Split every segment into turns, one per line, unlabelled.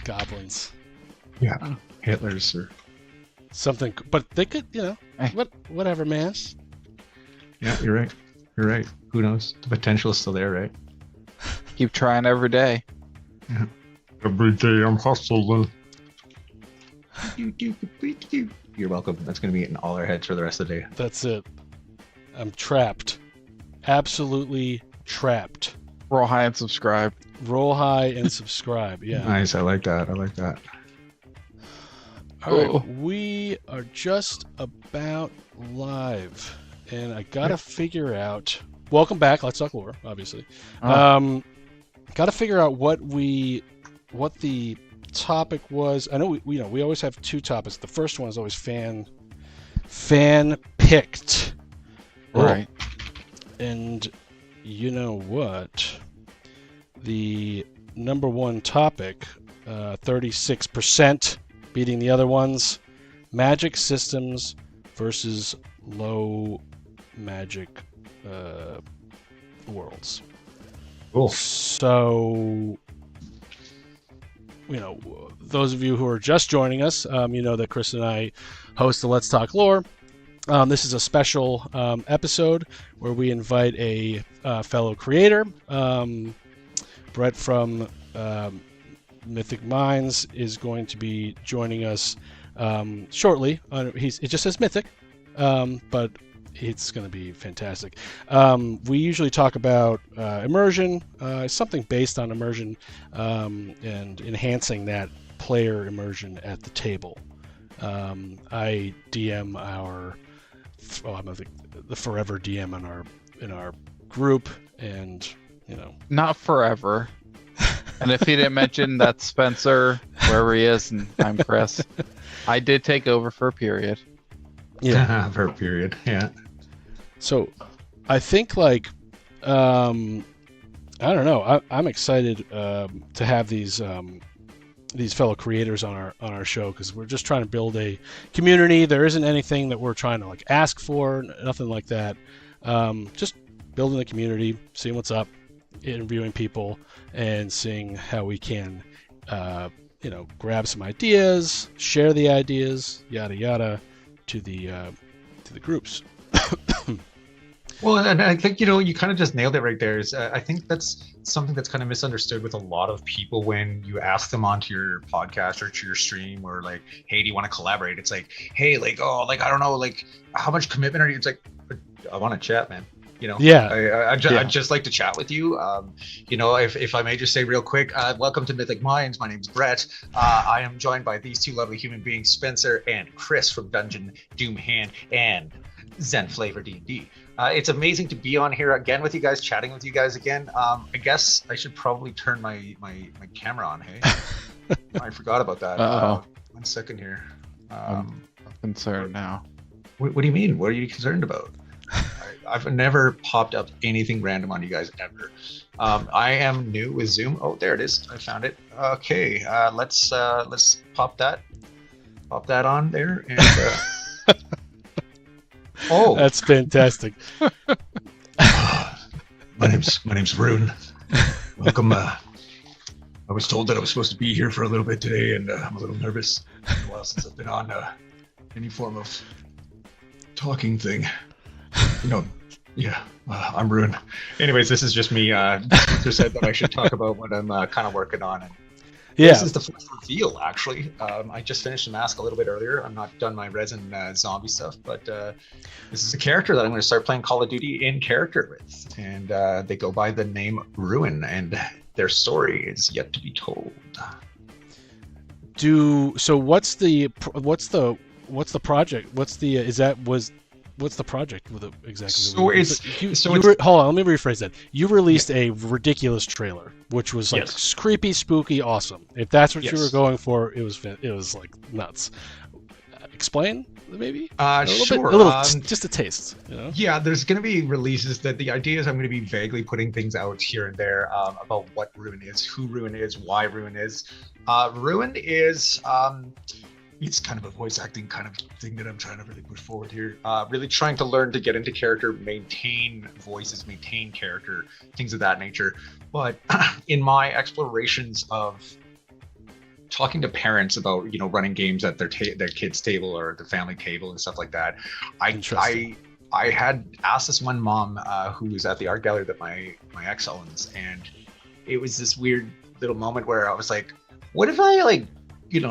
goblins.
Yeah, Hitler's or
Something, but they could, whatever, man.
yeah, you're right. You're right. Who knows? The potential is still there, right?
Keep trying every day.
Yeah. Every day I'm hustling. You're welcome. That's going to be in all our heads for the rest of the day.
That's it. I'm trapped. Absolutely trapped.
Roll high and subscribe.
Roll high and subscribe. Yeah.
Nice. I like that. I like that.
All right. We are just about live. And I got to figure out... Welcome back. Let's Talk Lore, obviously.
Oh.
Got to figure out what the topic was. I know we always have two topics. The first one is always fan picked.
Right.
And you know what? The number one topic, 36%, beating the other ones, magic systems versus low magic worlds.
Cool.
So, those of you who are just joining us, you know that Chris and I host the Let's Talk Lore. This is a special episode where we invite a fellow creator. Brett from Mythic Minds is going to be joining us shortly. It just says Mythic, but it's going to be fantastic. We usually talk about immersion, something based on immersion, and enhancing that player immersion at the table. I DM I'm the forever DM in our group, and
Not forever. And if he didn't mention, that's Spencer, wherever he is, and I'm Chris. I did take over for a period.
Yeah, for a period. Yeah.
So, I think I don't know. I'm excited to have these fellow creators on our show, because we're just trying to build a community. There isn't anything that we're trying to ask for, nothing like that. Just building the community, seeing what's up, interviewing people, and seeing how we can grab some ideas, share the ideas, yada yada, to the groups.
Well, and I think, you kind of just nailed it right there. I think that's something that's kind of misunderstood with a lot of people when you ask them onto your podcast or to your stream, or hey, do you want to collaborate? It's hey, I don't know, how much commitment are you? It's I want to chat, man.
Yeah.
I'd just like to chat with you. If I may just say real quick, welcome to Mythic Minds. My name's Brett. I am joined by these two lovely human beings, Spencer and Chris from Dungeon Doom Hand and Zen Flavor D&D. It's amazing to be on here again with you guys, chatting with you guys again. I guess I should probably turn my camera on, hey? I forgot about that. 1 second here.
I'm concerned now.
What do you mean? What are you concerned about? I've never popped up anything random on you guys ever. I am new with Zoom. Oh, there it is. I found it. Okay, let's pop that on there. And, oh,
that's fantastic.
My name's Rune. Welcome. I was told that I was supposed to be here for a little bit today, and I'm a little nervous. It's been a while since I've been on any form of talking thing. I'm Rune. Anyways, this is just me. Just said that I should talk about what I'm kind of working on. And this is the first reveal, actually. I just finished the mask a little bit earlier. I'm not done my resin zombie stuff, but this is a character that I'm going to start playing Call of Duty in character with, and they go by the name Ruin, and their story is yet to be told.
What's the project? What's the project with it exactly? Hold on, let me rephrase that. You released a ridiculous trailer, which was creepy, spooky, awesome. If that's what you were going for, it was nuts. Explain, maybe?
Sure.
Just a taste.
Yeah, there's going to be releases. That the idea is I'm going to be vaguely putting things out here and there about what Ruin is, who Ruin is, why Ruin is. Ruin is it's kind of a voice acting kind of thing that I'm trying to really push forward here. Really trying to learn to get into character, maintain voices, maintain character, things of that nature. But in my explorations of talking to parents about running games at their kids' table or the family table and stuff like that, I had asked this one mom who was at the art gallery that my ex owns, and it was this weird little moment where I was like, what if I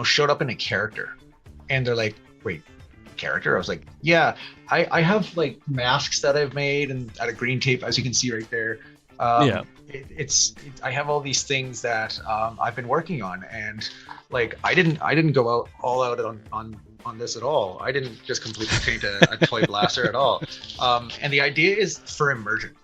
showed up in a character? And they're like, wait, character? I was like, yeah, I have like masks that I've made and out of green tape, as you can see right there. I have all these things that I've been working on, and like I didn't go all out on this at all. I didn't just completely paint a toy blaster at all. And the idea is for immersion.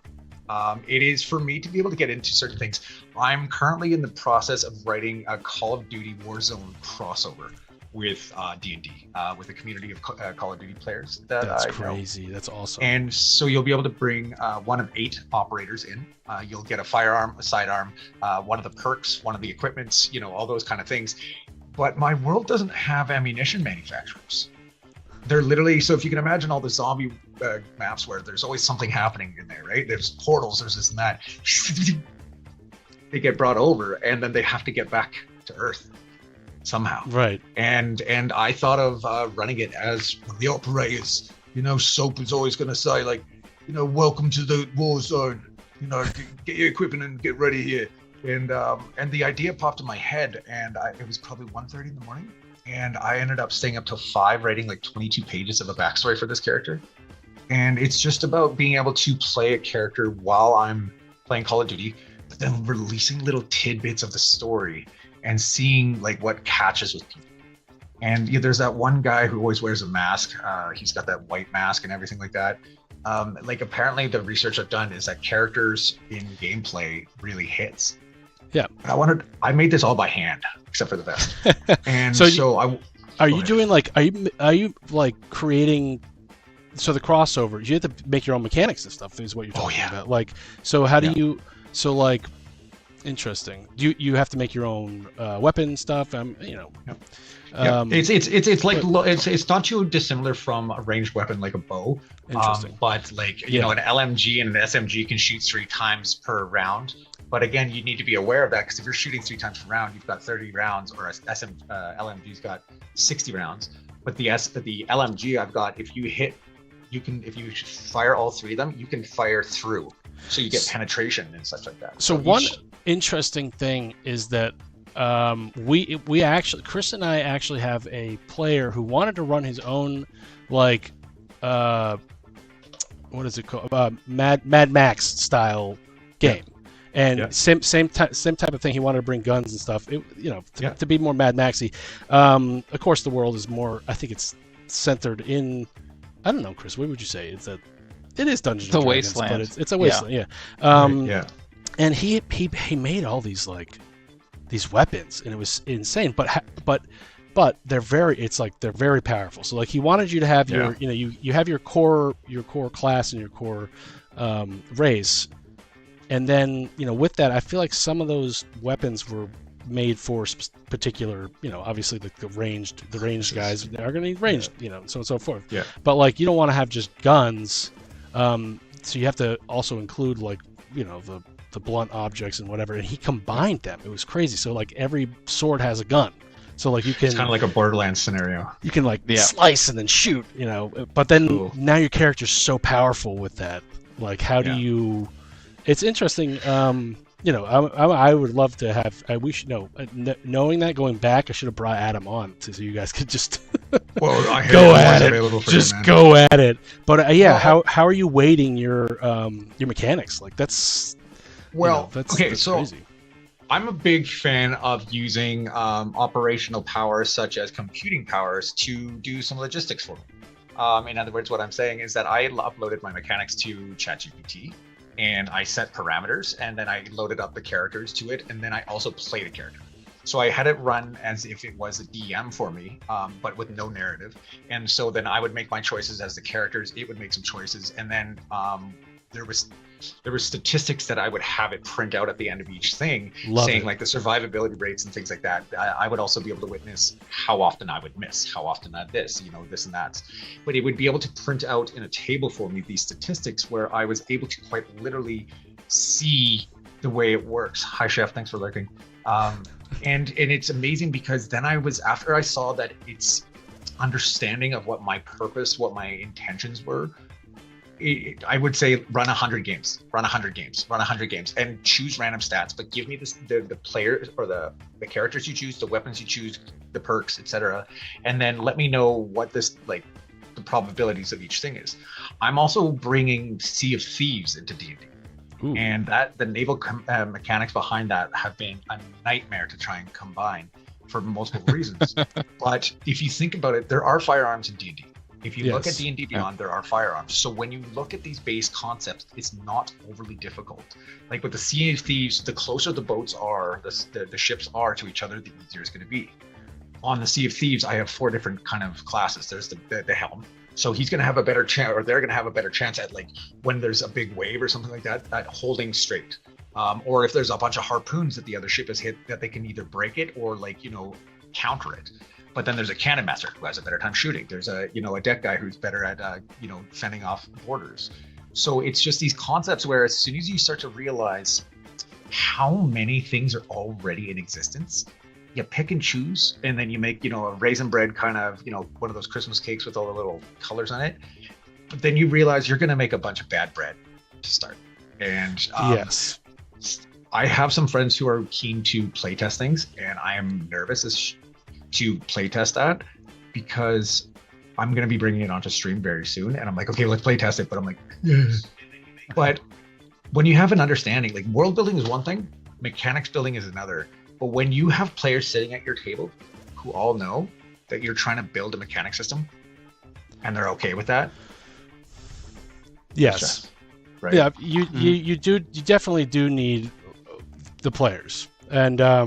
It is for me to be able to get into certain things. I'm currently in the process of writing a Call of Duty Warzone crossover with D&D, with a community of Call of Duty players.
That's crazy. That's awesome.
And so you'll be able to bring one of 8 operators in. You'll get a firearm, a sidearm, one of the perks, one of the equipments, all those kind of things. But my world doesn't have ammunition manufacturers. They're literally, so if you can imagine all the zombie maps where there's always something happening in there, right? There's portals, there's this and that. They get brought over, and then they have to get back to Earth somehow.
Right.
And I thought of running it as the operators. Soap is always going to say, like, welcome to the war zone. Get your equipment and get ready here. And the idea popped in my head, and it was probably 1:30 in the morning, and I ended up staying up till 5 writing like 22 pages of a backstory for this character. And it's just about being able to play a character while I'm playing Call of Duty, but then releasing little tidbits of the story and seeing like what catches with people. And there's that one guy who always wears a mask. He's got that white mask and everything like that. Apparently the research I've done is that characters in gameplay really hits.
Yeah.
I made this all by hand, except for the vest. And
are you doing like, are you like creating, so the crossover, you have to make your own mechanics and stuff is what you're talking about. Like, so how do you, so like, interesting. Do you have to make your own weapon stuff?
It's not too dissimilar from a ranged weapon like a bow.
Interesting.
But like an LMG and an SMG can shoot 3 times per round. But again, you need to be aware of that, because if you're shooting 3 times per round, you've got 30 rounds, or LMG's got 60 rounds. But the LMG I've got, if you fire all 3 of them, you can fire through. So you get penetration and such like that.
So one interesting thing is that we actually, Chris and I actually have a player who wanted to run his own, like, what is it called? Mad Max style game. And same type of thing. He wanted to bring guns and stuff. To be more Mad Maxy. Of course, the world is more. I think it's centered in. I don't know, Chris. What would you say? It is Dungeons and Dragons,
wasteland.
but it's a wasteland. Yeah. And he made all these like these weapons, and it was insane. But they're very powerful. So like he wanted you to have your you have your core class and your core race. And then, with that, I feel like some of those weapons were made for particular, obviously the ranged guys are going to need ranged, so on and so forth.
Yeah.
But like, you don't want to have just guns. So you have to also include like, the blunt objects and whatever. And he combined them. It was crazy. So like every sword has a gun. So like you can.
It's kind of like a Borderlands scenario.
You can like slice and then shoot, But then now your character's so powerful with that. Like, how do you? It's interesting. I would love to have. We should know. Knowing that, going back, I should have brought Adam on so you guys could just go at it. Just go at it. But how are you weighting your mechanics? Like that's.
Well,
that's
crazy. I'm a big fan of using operational powers such as computing powers to do some logistics for me. In other words, what I'm saying is that I uploaded my mechanics to ChatGPT. And I set parameters, and then I loaded up the characters to it, and then I also played a character. So I had it run as if it was a DM for me, but with no narrative. And so then I would make my choices as the characters, it would make some choices, and then there were statistics that I would have it print out at the end of each thing, saying like the survivability rates and things like that. I would also be able to witness how often I would miss, how often this and that. But it would be able to print out in a table for me these statistics where I was able to quite literally see the way it works. Hi, Chef. Thanks for lurking. and it's amazing because then after I saw that it's understanding of what my purpose, what my intentions were, I would say run 100 games, and choose random stats, but give me the players or the characters you choose, the weapons you choose, the perks, etc., and then let me know what this the probabilities of each thing is. I'm also bringing Sea of Thieves into D&D.
Ooh.
And that the naval mechanics behind that have been a nightmare to try and combine for multiple reasons. But if you think about it, there are firearms in D&D. If you look at D&D Beyond, there are firearms. So when you look at these base concepts, it's not overly difficult. Like with the Sea of Thieves, the closer the boats are, the ships are to each other, the easier it's going to be. On the Sea of Thieves, I have 4 different kind of classes. There's the helm. So he's going to have a better chance, or they're going to have a better chance at like when there's a big wave or something like that, at holding straight. Or if there's a bunch of harpoons that the other ship has hit, that they can either break it or counter it. But then there's a cannon master who has a better time shooting. There's a deck guy who's better at fending off borders. So it's just these concepts where as soon as you start to realize how many things are already in existence, you pick and choose, and then you make a raisin bread kind of one of those Christmas cakes with all the little colors on it. But then you realize you're going to make a bunch of bad bread to start. And
yes,
I have some friends who are keen to playtest things, and I am nervous to playtest that because I'm going to be bringing it onto stream very soon. And I'm like, okay, let's playtest it. But I'm like, but when you have an understanding, like world building is one thing, mechanics building is another. But when you have players sitting at your table who all know that you're trying to build a mechanic system and they're okay with that.
Yes.
Right.
Yeah. You definitely do need the players. And, a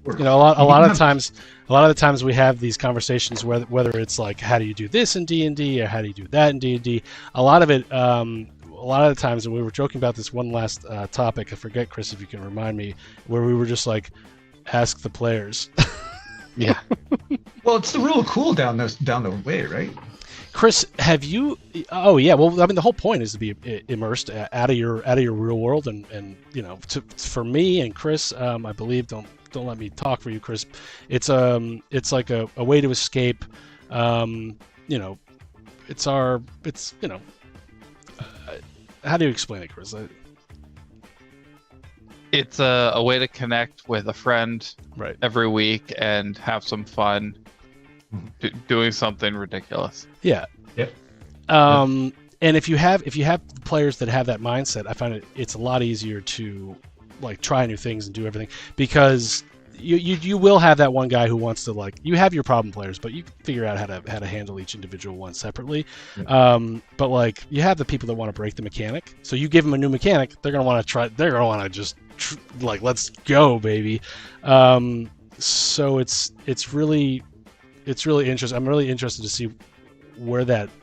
lot of the times we have these conversations whether it's like how do you do this in D&D or how do you do that in D&D. A lot of the times, and we were joking about this one last topic. I forget, Chris, if you can remind me, where we were just like, ask the players.
Yeah.
Well, it's the rule of cool down the way, right?
Chris, have you? Oh yeah. Well, I mean, the whole point is to be immersed out of your real world, and for me and Chris, I believe don't let me talk for you, Chris. It's like a way to escape. How do you explain it, Chris?
It's a way to connect with a friend
right
every week and have some fun doing something ridiculous.
Yeah.
Yep.
And if you have players that have that mindset, I find it's a lot easier to like try new things and do everything, because you will have that one guy who wants to you have your problem players, but you can figure out how to handle each individual one separately.
Yeah.
But you have the people that want to break the mechanic. So you give them a new mechanic, they're gonna want to try. They're gonna want to just let's go, baby. So it's really interesting. I'm really interested to see where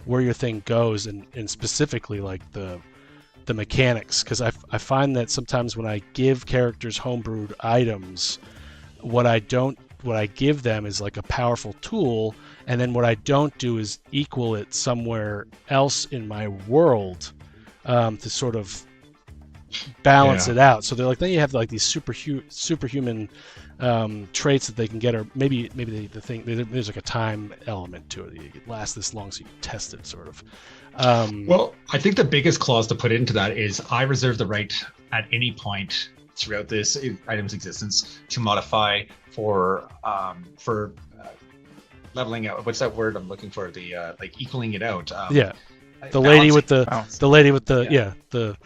your thing goes, and specifically the mechanics, because I find that sometimes when I give characters homebrewed items, what I give them is like a powerful tool, and then what I don't do is equal it somewhere else in my world to sort of balance it out. So they're like, then you have these superhuman traits that they can get, or maybe the thing, there's like a time element to it. It lasts this long, so you can test it, sort of.
Well, I think the biggest clause to put into that is I reserve the right at any point throughout this item's existence to modify for leveling out. What's that word I'm looking for? The equaling it out.
The lady with the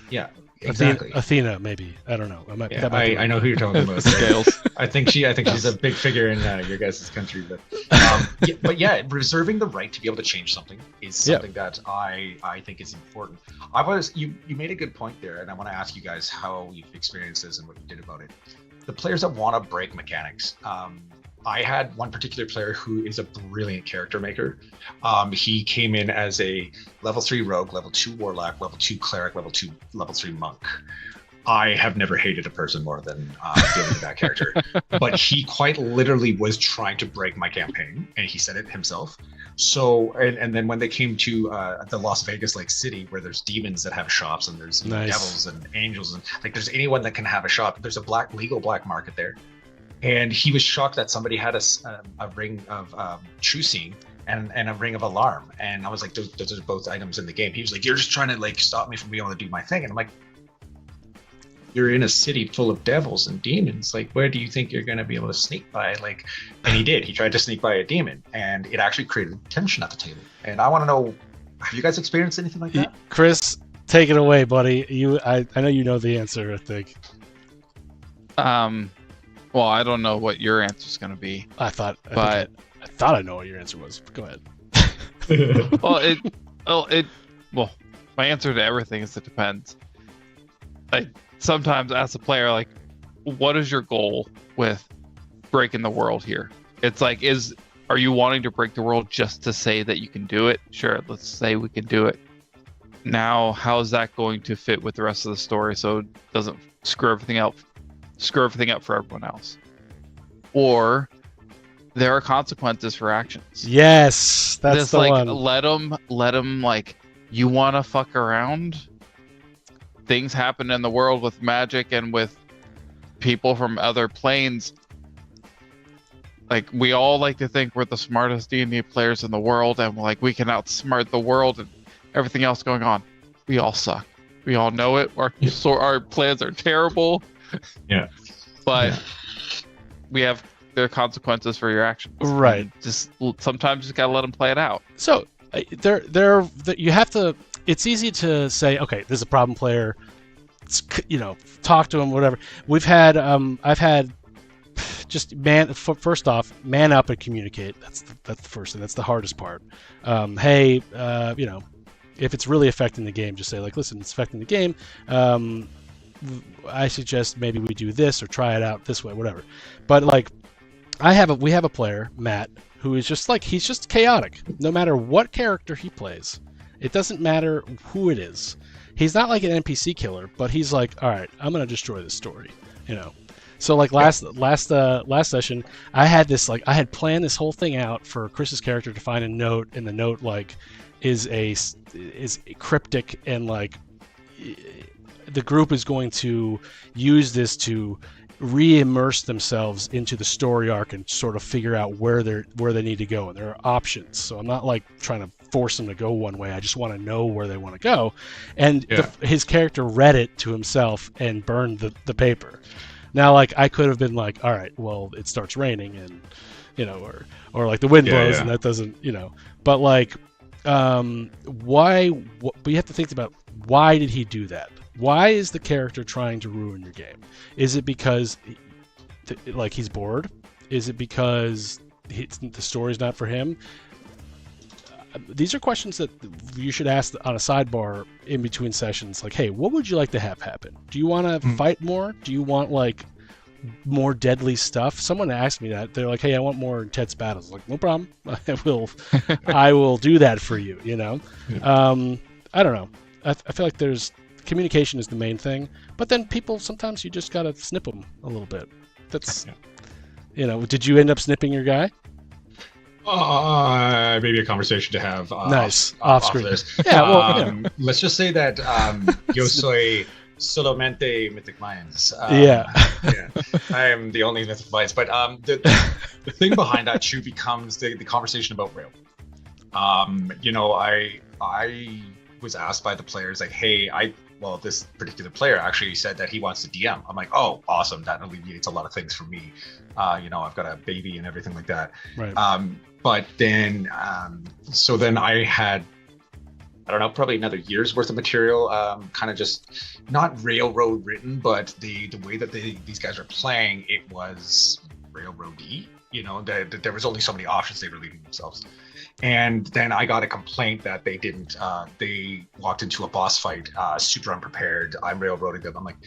Exactly.
Athena, maybe. I don't know.
I know who you're talking about.
Scales.
I think she's a big figure in your guys' country, but reserving the right to be able to change something is something that I think is important. You made a good point there, and I want to ask you guys how you've experienced this and what you did about it. The players that want to break mechanics. I had one particular player who is a brilliant character maker. He came in as a level 3 rogue, level 2 warlock, level 2 cleric, level 3 monk. I have never hated a person more than dealing with that character. But he quite literally was trying to break my campaign, and he said it himself. So, and then when they came to the Las Vegas city, where there's demons that have shops, and there's devils and angels, and there's anyone that can have a shop. There's a legal black market there. and he was shocked that somebody had a ring of trucing and a ring of alarm. And I was like, those are both items in the game. He was like, you're just trying to like stop me from being able to do my thing. And I'm like, you're in a city full of devils and demons. Like, where do you think you're going to be able to sneak by? Like, and he did. He tried to sneak by a demon, and it actually created tension at the table. And I want to know, have you guys experienced anything like that?
Chris, take it away, buddy. I know you know the answer, I think.
Well, I don't know what your answer's going to be.
I thought I know what your answer was. Go ahead.
Well, my answer to everything is it depends. Like, sometimes as a player, like, what is your goal with breaking the world here? It's like, are you wanting to break the world just to say that you can do it? Sure, let's say we can do it. Now, how is that going to fit with the rest of the story so it doesn't screw everything up for everyone else? Or there are consequences for actions.
Yes, that's
just
the
like,
one.
Let them like, you want to fuck around? Things happen in the world with magic and with people from other planes. Like, we all like to think we're the smartest D&D players in the world, and like we can outsmart the world and everything else going on. We all suck. We all know it. Our plans are terrible.
Yeah.
But there are consequences for your actions.
Right.
And just sometimes you just gotta let them play it out.
So you have to. It's easy to say, okay, this is a problem player. Talk to him, whatever. I've had just first off, man up and communicate. That's the first thing. That's the hardest part. Hey, if it's really affecting the game, just say like, listen, it's affecting the game. I suggest maybe we do this or try it out this way, whatever. But like, we have a player, Matt, who is just like, he's just chaotic. No matter what character he plays, it doesn't matter who it is. He's not like an NPC killer, but he's like, all right, I'm gonna destroy this story, So like last session, I had planned this whole thing out for Chris's character to find a note, and the note like is cryptic, and like the group is going to use this to re-immerse themselves into the story arc and sort of figure out where they need to go, and there are options. So I'm not like trying to force them to go one way. I just want to know where they want to go. And his character read it to himself and burned the paper. Now, like, I could have been like, all right, well, it starts raining, and or like the wind blows, and that doesn't, but like, why? But you have to think about, why did he do that? Why is the character trying to ruin your game? Is it because like he's bored? Is it because the story's not for him? These are questions that you should ask on a sidebar in between sessions. Like, hey, what would you like to have happen? Do you want to fight more? Do you want like more deadly stuff? Someone asked me that. They're like, hey, I want more intense battles. Like, no problem. I will do that for you. I don't know. I feel like communication is the main thing, but then people, sometimes you just gotta snip them a little bit. That's did you end up snipping your guy?
Maybe a conversation to have.
Nice. Off screen.
This.
Yeah.
Let's just say that yo soy solamente Mythic Minds.
Yeah.
I am the only Mythic Minds. But the thing behind that too becomes the conversation about Rail. I was asked by the players like, hey, this particular player actually said that he wants to DM. I'm like, oh, awesome. That alleviates a lot of things for me. I've got a baby and everything like that.
Right.
But then, so then I had, I don't know, probably another year's worth of material, kind of just not railroad written, but the way that these guys are playing, it was railroady. There was only so many options they were leaving themselves. And then I got a complaint that they didn't, they walked into a boss fight super unprepared. I'm railroading them. I'm like,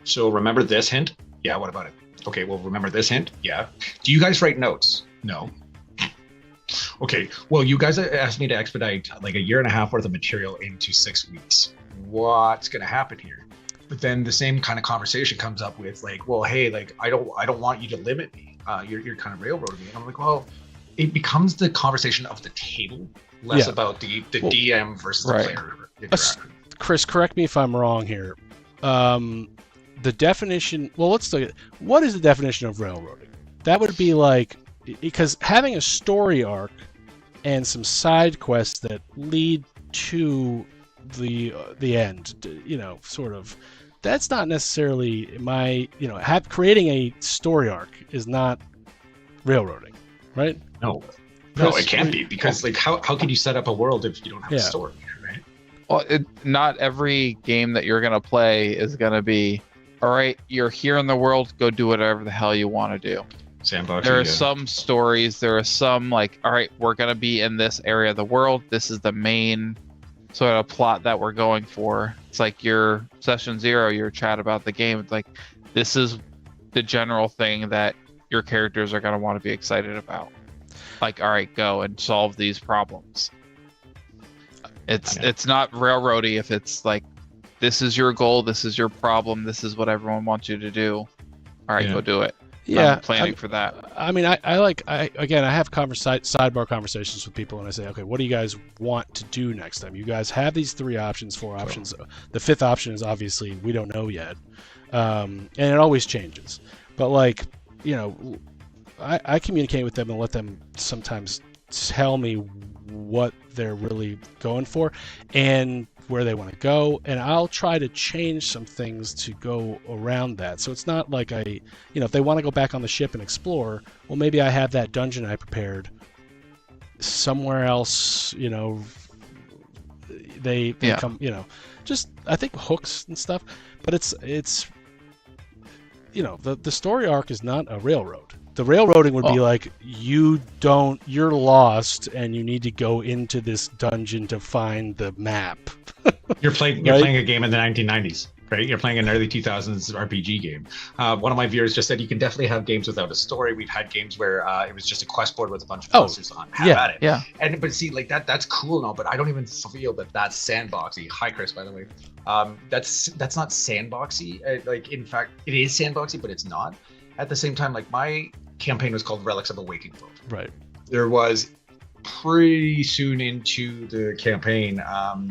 so remember this hint? Yeah, what about it? Okay, well, remember this hint? Yeah. Do you guys write notes? No. Okay, well, you guys asked me to expedite like a year and a half worth of material into 6 weeks. What's gonna happen here? But then the same kind of conversation comes up with like, well, hey, like I don't want you to limit me. You're kind of railroading me. And I'm like, well, it becomes the conversation of the table, less about the DM versus the player interaction.
Chris, correct me if I'm wrong here. The definition. Well, let's look at what is the definition of railroading. that would be like, because having a story arc and some side quests that lead to the end, you know, sort of, that's not necessarily my, you know, creating a story arc is not railroading, right?
No,
Chris,
it can't be, because like how can you set up a world if you don't have a story, right?
Well, not every game that you're gonna play is gonna be, all right, you're here in the world, go do whatever the hell you want to do.
Sandbox.
There are some stories, there are some like, all right, we're gonna be in this area of the world. This is the main sort of plot that we're going for. It's like your session 0, your chat about the game. It's like, this is the general thing that your characters are gonna want to be excited about. Like, all right, go and solve these problems. It's not railroady if it's like, this is your goal, this is your problem, this is what everyone wants you to do. All right, go do it.
Yeah,
I'm planning for that.
I mean, I have sidebar conversations with people, and I say, okay, what do you guys want to do next time? You guys have these 3 options, 4 options. The 5th option is obviously we don't know yet, and it always changes. But like, you know, I communicate with them and let them sometimes tell me what they're really going for and where they want to go, and I'll try to change some things to go around that. So it's not like if they want to go back on the ship and explore, well, maybe I have that dungeon I prepared somewhere else, you know, they come, you know, just, I think hooks and stuff, but it's you know, the story arc is not a railroad. The railroading would be like, you're lost and you need to go into this dungeon to find the map.
You're playing a game in the 1990s, right? You're playing an early 2000s RPG game. One of my viewers just said you can definitely have games without a story. We've had games where it was just a quest board with a bunch of monsters on. Have at it.
Yeah.
But see, like that's cool and all, but I don't even feel that that's sandboxy. Hi, Chris, by the way. That's not sandboxy. Like, in fact, it is sandboxy, but it's not. At the same time, like, my campaign was called Relics of a Waking World.
Right.
There was pretty soon into the campaign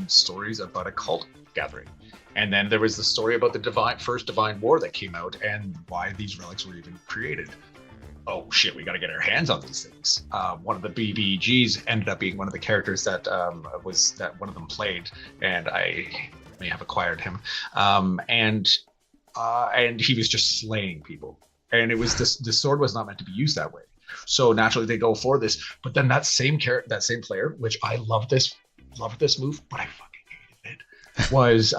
stories about a cult gathering, and then there was the story about the first divine war that came out and why these relics were even created. Oh shit, we got to get our hands on these things. One of the BBGs ended up being one of the characters that one of them played, and I may have acquired him, and he was just slaying people. And it was the sword was not meant to be used that way. So naturally they go for this. But then that same player, which I loved this move, but I fucking hated it, was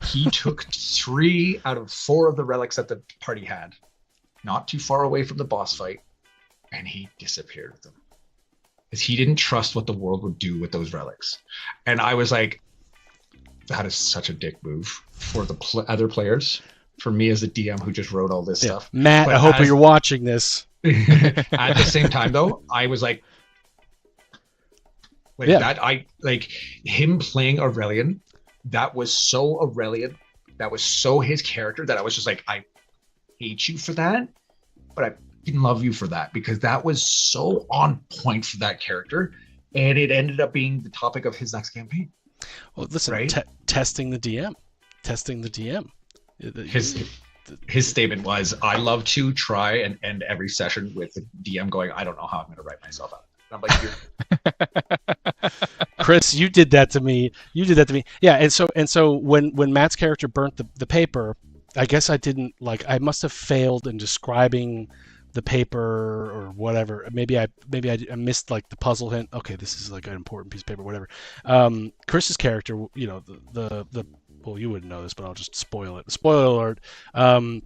he took 3 out of 4 of the relics that the party had, not too far away from the boss fight, and he disappeared with them. Because he didn't trust what the world would do with those relics. And I was like, that is such a dick move for the other players. For me as a DM who just wrote all this stuff.
Matt, I hope you're watching this.
At the same time, though, I was like that. I like him playing Aurelian. That was so Aurelian. That was so his character that I was just like, I hate you for that, but I can love you for that, because that was so on point for that character, and it ended up being the topic of his next campaign.
Well, listen, right? Testing the DM.
His statement was, I love to try and end every session with the DM going, I don't know how I'm going to write myself out. And I'm like,
Chris, you did that to me. Yeah. And so when Matt's character burnt the paper, I guess I must have failed in describing the paper or whatever. Maybe I missed like the puzzle hint. Okay, this is like an important piece of paper, whatever. Chris's character, you know, the well, you wouldn't know this, but I'll just spoil it. Spoiler alert.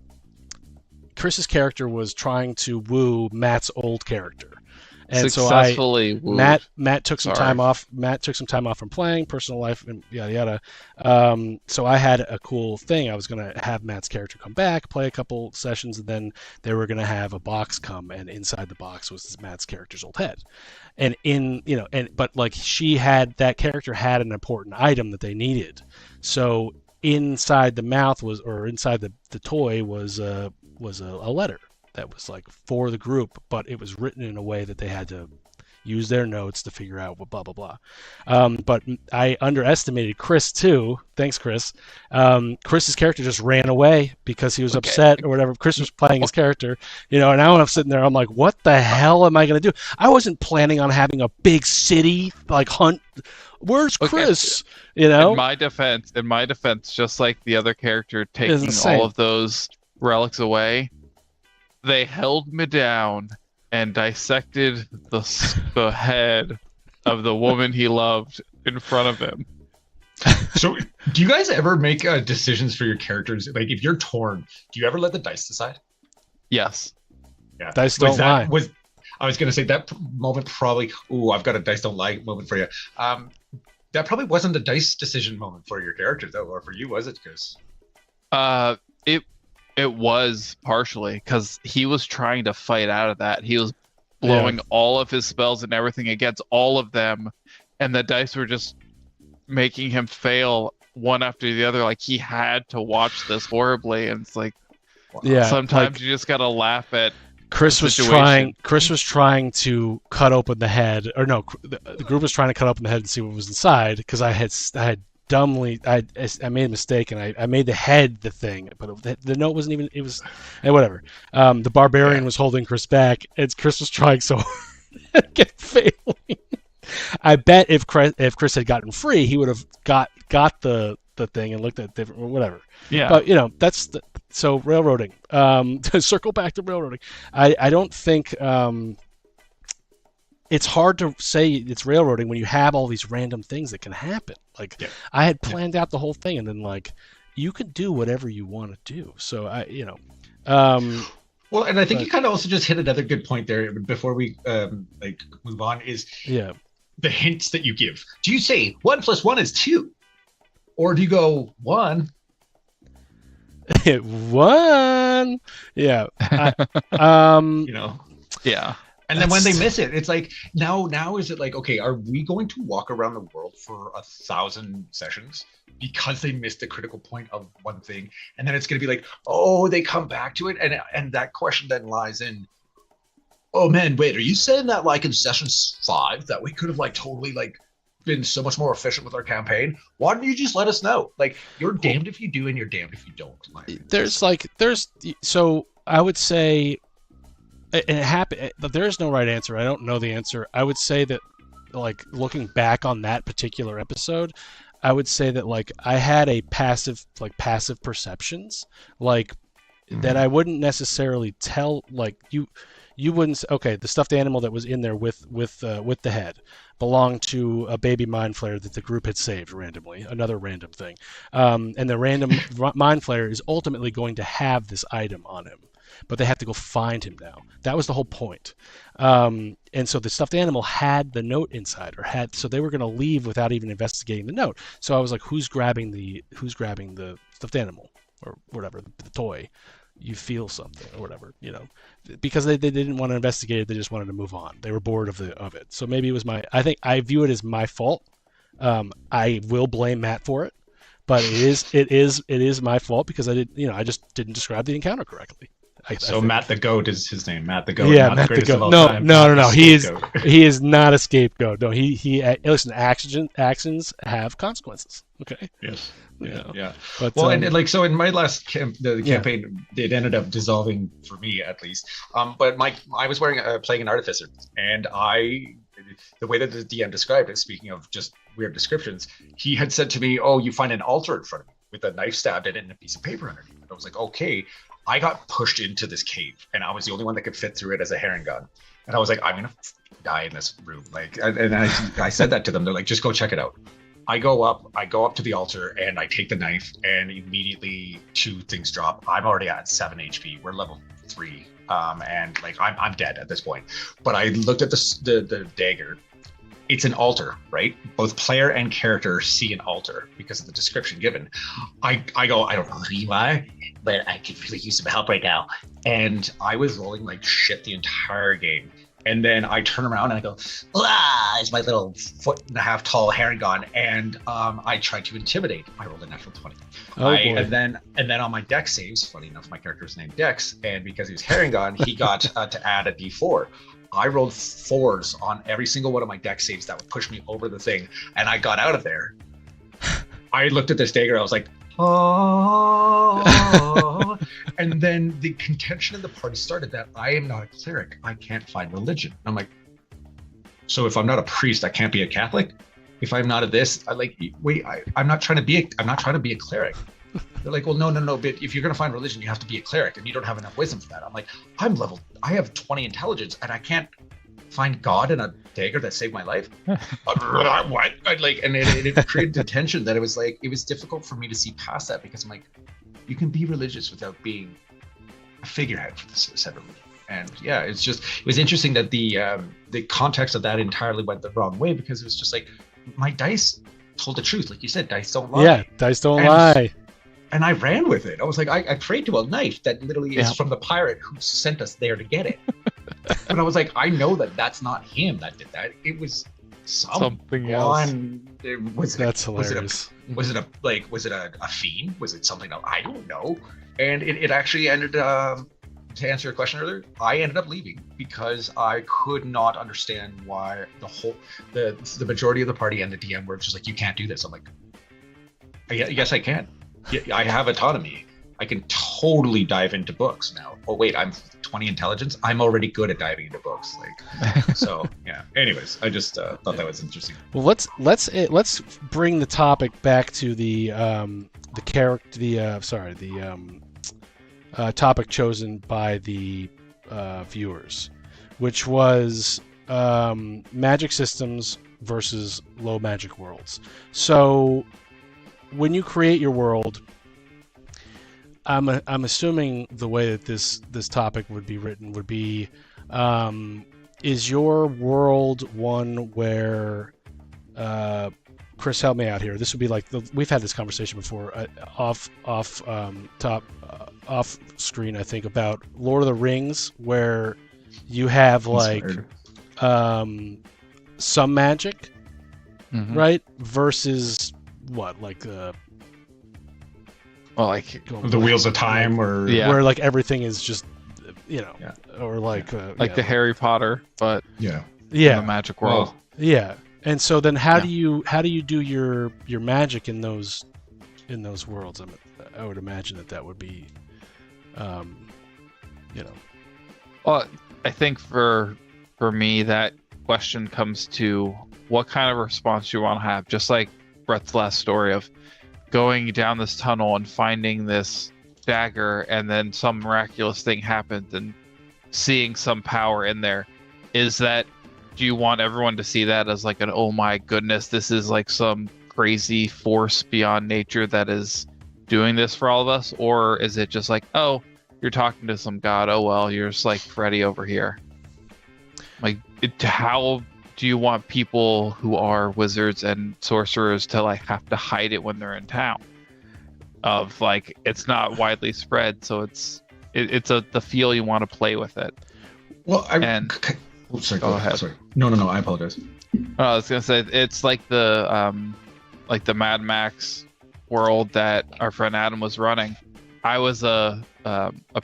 Chris's character was trying to woo Matt's old character. And
successfully
so Matt took some time off. Matt took some time off from playing, personal life, and yada yada. So I had a cool thing. I was gonna have Matt's character come back, play a couple sessions, and then they were gonna have a box come, and inside the box was Matt's character's old head. And but like that character had an important item that they needed. So inside the mouth inside the toy was a letter that was like for the group, but it was written in a way that they had to use their notes to figure out what blah blah blah. But I underestimated Chris too. Thanks, Chris. Chris's character just ran away because he was upset or whatever. Chris was playing his character, and now I'm sitting there. I'm like, what the hell am I going to do? I wasn't planning on having a big city like hunt. Where's Chris?
In my defense, just like the other character taking all of those relics away, they held me down and dissected the head of the woman he loved in front of him.
So, do you guys ever make decisions for your characters? Like, if you're torn, do you ever let the dice decide?
Yes.
Yeah.
Dice don't lie.
I was going to say that moment probably. Ooh, I've got a dice don't lie moment for you. That probably wasn't a dice decision moment for your character, though, or for you, was it, Chris?
It was partially because he was trying to fight out of that. He was blowing all of his spells and everything against all of them, and the dice were just making him fail one after the other. Like, he had to watch this horribly, and it's like, sometimes you just gotta laugh at.
Chris was trying to cut open the head, or no, the group was trying to cut open the head and see what was inside, because I had dumbly I made a mistake, and I made the head the thing, but the note wasn't even. It was, whatever. The barbarian was holding Chris back, and Chris was trying so hard to get failing. I bet if Chris had gotten free, he would have got the thing and looked at different whatever.
Yeah.
But that's so railroading. To circle back to railroading, I don't think it's hard to say it's railroading when you have all these random things that can happen. Like, I had planned out the whole thing, and then like, you could do whatever you want to do. So
well, and I think you kind of also just hit another good point there before we move on, is the hints that you give. Do you say 1 + 1 is 2? Or do you go 1?
1? Yeah.
Yeah.
And then when they miss it, it's like, now is it like, okay, are we going to walk around the world for 1,000 sessions because they missed the critical point of one thing? And then it's going to be like, oh, they come back to it. And that question then lies in, oh man, wait, are you saying that like in session 5 that we could have like totally like been so much more efficient with our campaign? Why don't you just let us know? Like, you're damned if you do and you're damned if you don't.
So I would say it happened. There's no right answer. I don't know the answer. I would say that, like, looking back on that particular episode, I would say that like I had a passive perceptions, like that I wouldn't necessarily tell, like you wouldn't say, okay, the stuffed animal that was in there with the head belonged to a baby mind flayer that the group had saved randomly, another random thing. And the random mind flayer is ultimately going to have this item on him, but they have to go find him now. That was the whole point. And so the stuffed animal had the note inside, so they were going to leave without even investigating the note. So I was like, who's grabbing the stuffed animal or whatever, the toy? You feel something or whatever, because they didn't want to investigate it. They just wanted to move on. They were bored of it. So maybe it was I think I view it as my fault. I will blame Matt for it, but it is my fault because I just didn't describe the encounter correctly.
So Matt the Goat is his name. Matt the Goat.
Yeah, Matt the Goat. No. He is not a scapegoat. No, he listen. Actions have consequences. Okay.
Yes. Yeah.
But,
and like, so in my last campaign, it ended up dissolving for me at least. But I was playing an artificer, and the way that the DM described it, speaking of just weird descriptions, he had said to me, "Oh, you find an altar in front of me with a knife stabbed in it and a piece of paper underneath." I was like, "Okay." I got pushed into this cave, and I was the only one that could fit through it as a herring gun. And I was like, I'm gonna die in this room. Like, and I said that to them. They're like, just go check it out. I go up to the altar, and I take the knife, and immediately 2 things drop. I'm already at 7 HP. We're level 3, and like I'm dead at this point. But I looked at the dagger. It's an altar, right? Both player and character see an altar because of the description given. I go, I don't know who you are, but I could really use some help right now. And I was rolling like shit the entire game. And then I turn around and I go, ah, is my little 1.5 tall herring gun. And I tried to intimidate. I rolled a natural 20. And then on my dex saves, funny enough, my character's named Dex. And because he was herring gun, he got to add a D4. I rolled 4s on every single one of my deck saves that would push me over the thing, and I got out of there. I looked at this dagger, I was like, oh. And then the contention in the party started that I am not a cleric. I can't find religion. I'm like, so if I'm not a priest, I can't be a Catholic? If I'm not a this, I'm not trying to be a cleric. They're like, well, no, but if you're going to find religion, you have to be a cleric, and you don't have enough wisdom for that. I'm like, I have 20 intelligence, and I can't find God in a dagger that saved my life. What? And it created tension that it was difficult for me to see past that, because I'm like, you can be religious without being a figurehead for the said religion. And yeah, it was interesting that the context of that entirely went the wrong way, because it was just like, my dice told the truth. Like you said, dice don't lie.
Yeah, dice don't lie.
And I ran with it. I was like, I prayed to a knife that literally is from the pirate who sent us there to get it. But I was like, I know that that's not him that did that. It was
something else.
That's hilarious.
Was it a fiend? Was it something else? I don't know. And it actually ended, to answer your question earlier, I ended up leaving because I could not understand why the majority of the party and the DM were just like, you can't do this. I'm like, yes, I can. I have autonomy. I can totally dive into books now. Oh wait, I'm 20 intelligence. I'm already good at diving into books. So yeah. Anyways, I just thought that was interesting.
Well, let's bring the topic back to the topic chosen by the viewers, which was magic systems versus low magic worlds. So when you create your world, I'm assuming the way that this topic would be written would be, is your world one where, Chris, help me out here. This would be like we've had this conversation before, off screen, I think, about Lord of the Rings, where you have some magic, right, versus what, like
the Wheels of Time, or
where like everything is just, or like
the Harry Potter, but
the
magic world.
Yeah. And so then how do you do your magic in those worlds? I would imagine that would be,
Well, I think for me, that question comes to what kind of response you want to have. Just like Brett's last story of going down this tunnel and finding this dagger, and then some miraculous thing happens, and seeing some power in there. Do you want everyone to see that as like an, oh my goodness, this is like some crazy force beyond nature that is doing this for all of us? Or is it just like, oh, you're talking to some god, oh well, you're just like Freddy over here? Like, how do you want people who are wizards and sorcerers to like have to hide it when they're in town? Of like, it's not widely spread, so it's the feel you want to play with it.
Well, sorry, go ahead. Sorry. No, I apologize.
I was gonna say, it's like the Mad Max world that our friend Adam was running. I was a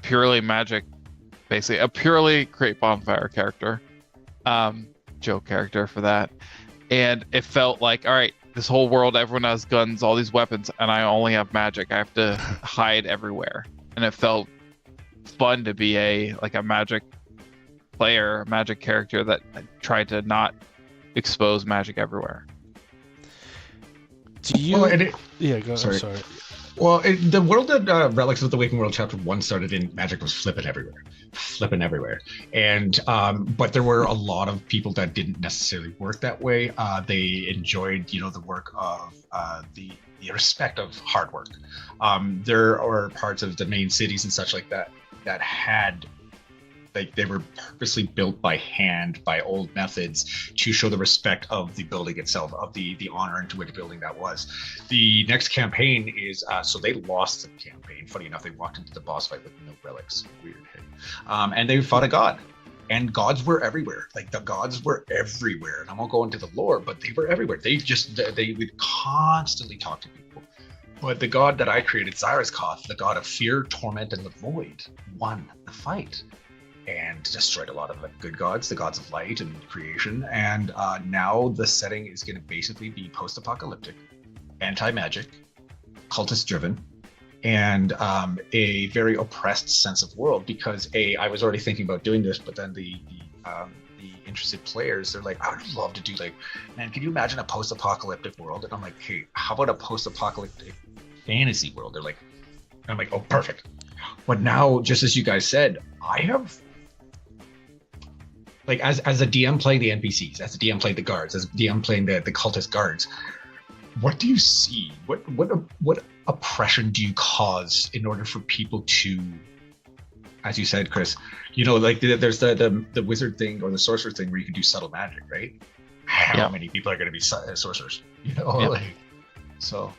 purely magic, basically a purely Great Bonfire character, joke character for that, and it felt like, all right, this whole world, everyone has guns, all these weapons, and I only have magic. I have to hide everywhere, and it felt fun to be a magic player, a magic character that tried to not expose magic everywhere.
Do you?
Well,
go. Sorry.
Well, the world that Relics of the Waking World Chapter 1 started in, magic was flipping everywhere. And but there were a lot of people that didn't necessarily work that way. They enjoyed, the work of the respect of hard work. There are parts of the main cities and such like that had, like, they were purposely built by hand, by old methods, to show the respect of the building itself, of the honor into which building that was. The next campaign is, so they lost the campaign. Funny enough, they walked into the boss fight with no relics. Weird. And they fought a god. And gods were everywhere. Like, the gods were everywhere. And I won't go into the lore, but they were everywhere. They would constantly talk to people. But the god that I created, Xyriskoth, the god of fear, torment, and the void, won the fight. and destroyed a lot of the good gods, the gods of light and creation. And now the setting is going to basically be post-apocalyptic, anti-magic, cultist-driven, and a very oppressed sense of world. Because I was already thinking about doing this, but then the interested players, they're like, I would love to do, like, man, can you imagine a post-apocalyptic world? And I'm like, hey, how about a post-apocalyptic fantasy world? I'm like, oh, perfect. But now, just as you guys said, I have, like, as a DM playing the NPCs, as a DM playing the guards, as a DM playing the cultist guards, what do you see? What oppression do you cause in order for people to, as you said, Chris, you know, like there's the wizard thing or the sorcerer thing where you can do subtle magic, right? How many people are going to be sorcerers? You know, like, so.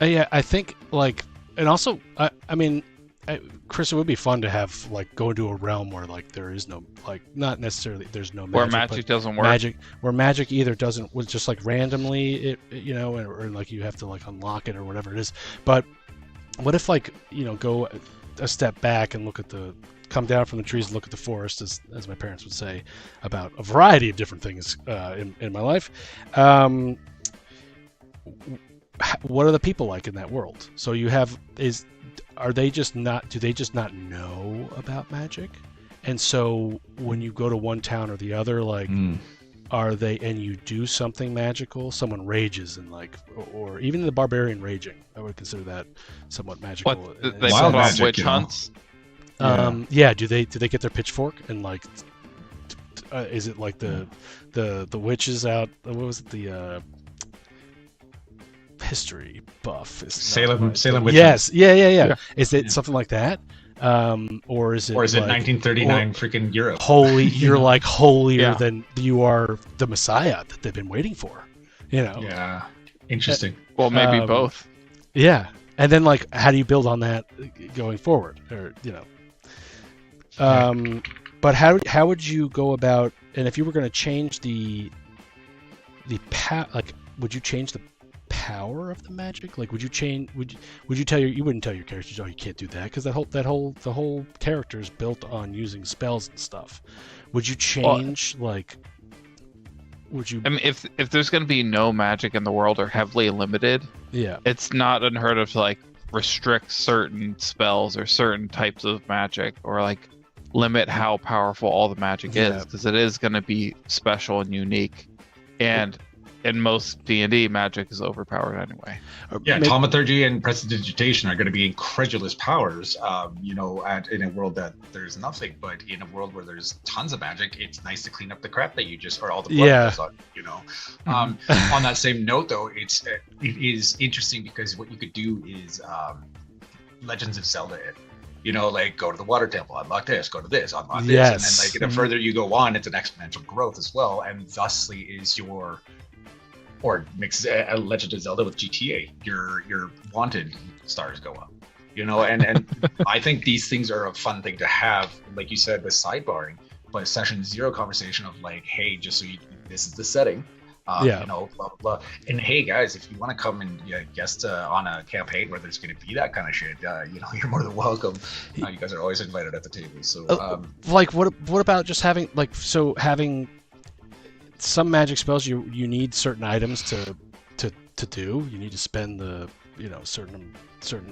Yeah, I think, like, and also, I mean, Chris, it would be fun to have, like, go into a realm where, like, there is no, like, not necessarily there's no magic,
where magic doesn't work.
Where magic either doesn't, was just like randomly, you know, or like you have to, like, unlock it or whatever it is. But what if, like, you know, go a step back and come down from the trees and look at the forest, as my parents would say, about a variety of different things in my life. What are the people like in that world? So you have, do they just not know about magic? And so when you go to one town or the other, like, are they, and you do something magical, someone rages, and, like, or even the barbarian raging, I would consider that somewhat magical.
What, they wild magic, witch hunts?
Yeah. Do they get their pitchfork and, like, is it like the witches out? What was it? The history buff is
Salem witch.
Yes, yeah. Is it something like that? Or is it?
Or is it
like,
1939 freaking Europe?
Holy, you're like holier than you are the Messiah that they've been waiting for. You know.
Yeah. Interesting.
Well, maybe both.
Yeah, and then, like, how do you build on that going forward, or, you know? But how would you go about? And if you were going to change would you change the power of the magic? Like, would you tell you wouldn't tell your characters, oh, you can't do that, because the whole character is built on using spells and stuff. Would you change, like, would you?
I mean, if there's going to be no magic in the world or heavily limited, it's not unheard of to, like, restrict certain spells or certain types of magic, or, like, limit how powerful all the magic is, because it is going to be special and unique. And in most D&D, magic is overpowered anyway.
Yeah, thaumaturgy and prestidigitation are going to be incredulous powers, you know, in a world that there's nothing. But in a world where there's tons of magic, it's nice to clean up the crap that you just, or all the blood, you know. On that same note, though, it is interesting, because what you could do is Legends of Zelda it. You know, like, go to the water temple, unlock this, go to this, unlock this. And then, like, the further you go on, it's an exponential growth as well. And thusly is or mix a Legend of Zelda with GTA, your wanted stars go up. You know, and I think these things are a fun thing to have, like you said, with sidebarring, but session 0 conversation of, like, hey, just so this is the setting. You know, blah, blah, blah. And hey, guys, if you want to come and guest on a campaign where there's going to be that kind of shit, you know, you're more than welcome. You guys are always invited at the table. So,
like, what about just having, like, having some magic spells, you need certain items to do. You need to spend the, you know, certain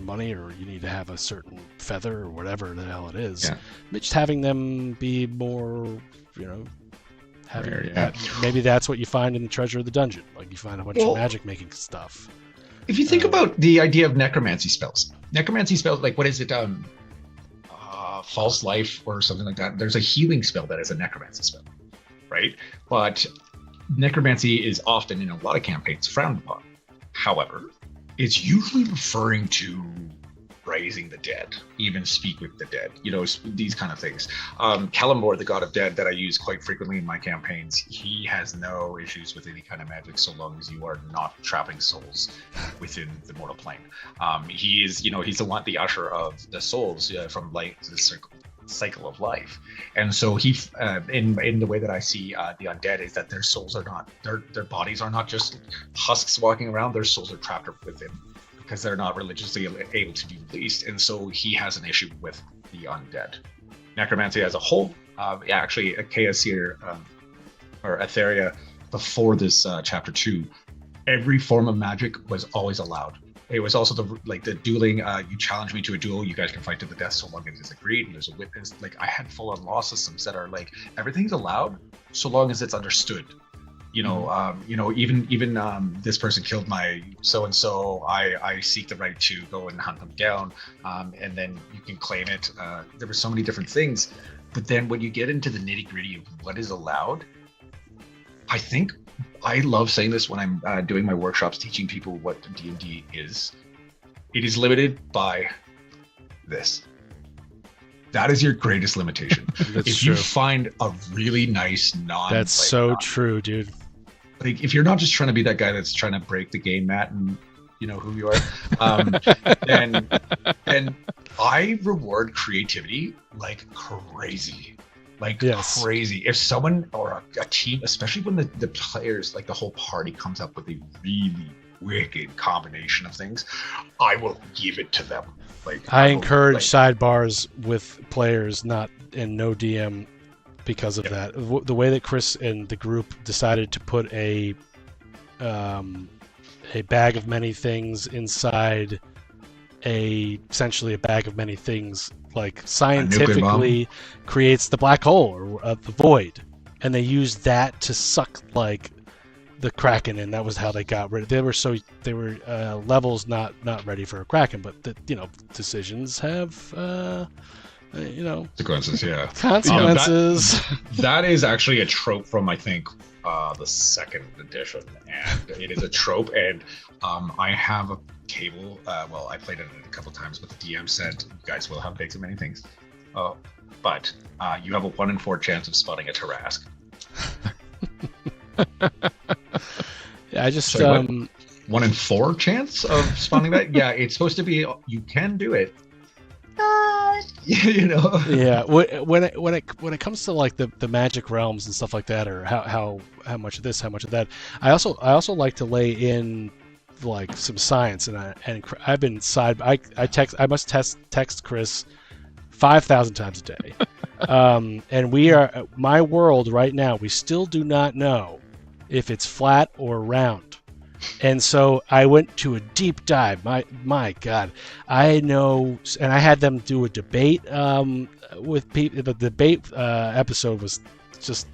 money, or you need to have a certain feather or whatever the hell it is. Just having them be more, you know. Maybe that's what you find in the treasure of the dungeon. Like, you find a bunch of magic making stuff.
If you think about the idea of necromancy spells, like, what is it? False life or something like that. There's a healing spell that is a necromancy spell, right? But necromancy is often, in a lot of campaigns, frowned upon. However, it's usually referring to raising the dead, even speak with the dead, you know, these kind of things. Kalimdor, the god of dead, that I use quite frequently in my campaigns, he has no issues with any kind of magic so long as you are not trapping souls within the mortal plane. He is, you know, he's the usher of the souls from life to the cycle of life. And so he, in the way that I see the undead, is that their souls are not, their bodies are not just husks walking around, their souls are trapped within, because they're not religiously able to be released. And so he has an issue with the undead. Necromancy as a whole, yeah, actually, Chaos here, or Etheria, before this chapter 2, every form of magic was always allowed. It was also the dueling. You challenge me to a duel, you guys can fight to the death so long as it's agreed, and there's a witness. Like, I had full-on law systems that are like everything's allowed so long as it's understood. Even this person killed my so and so. I seek the right to go and hunt them down, and then you can claim it. There were so many different things, but then when you get into the nitty-gritty of what is allowed, I think I love saying this when I'm doing my workshops, teaching people what D&D is. It is limited by this. That is your greatest limitation. If
true.
you find a really nice
That's so true, dude.
Like, if you're not just trying to be that guy that's trying to break the game, Matt, and you know who you are, then I reward creativity like crazy. Crazy. If someone or a team, especially when the players, like the whole party, comes up with a really wicked combination of things, I will give it to them. Like,
I encourage sidebars with players, no DM, because of that. The way that Chris and the group decided to put a bag of many things inside essentially a bag of many things, like scientifically creates the black hole or the void, and they used that to suck like the Kraken, and that was how they got rid of. They were levels not ready for a Kraken, but decisions have
consequences. Yeah,
consequences.
That is actually a trope from, I think, the 2nd edition, and it is a trope. And I have a table. Well, I played it a couple times, but the DM said you guys will have bags of many things. But you have a 1 in 4 chance of spawning a Tarrasque.
Yeah, I just
1 in 4 chance of spawning that. Yeah, it's supposed to be. You can do it.
Yeah, when it comes to like the magic realms and stuff like that, or how much of this, how much of that, I also like to lay in like some science, and I've been I must text Chris 5,000 times a day, and we are my world right now. We still do not know if it's flat or round. And so I went to a deep dive. My God, I know, and I had them do a debate with people. The debate episode was just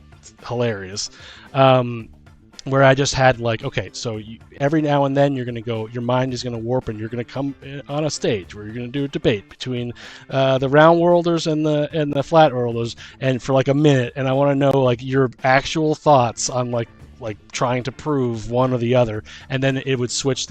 hilarious, where I just had like, okay, so every now and then your mind is gonna warp, and you're gonna come on a stage where you're gonna do a debate between the round worlders and the flat worlders, and for like a minute, and I want to know like your actual thoughts on like trying to prove one or the other, and then it would switch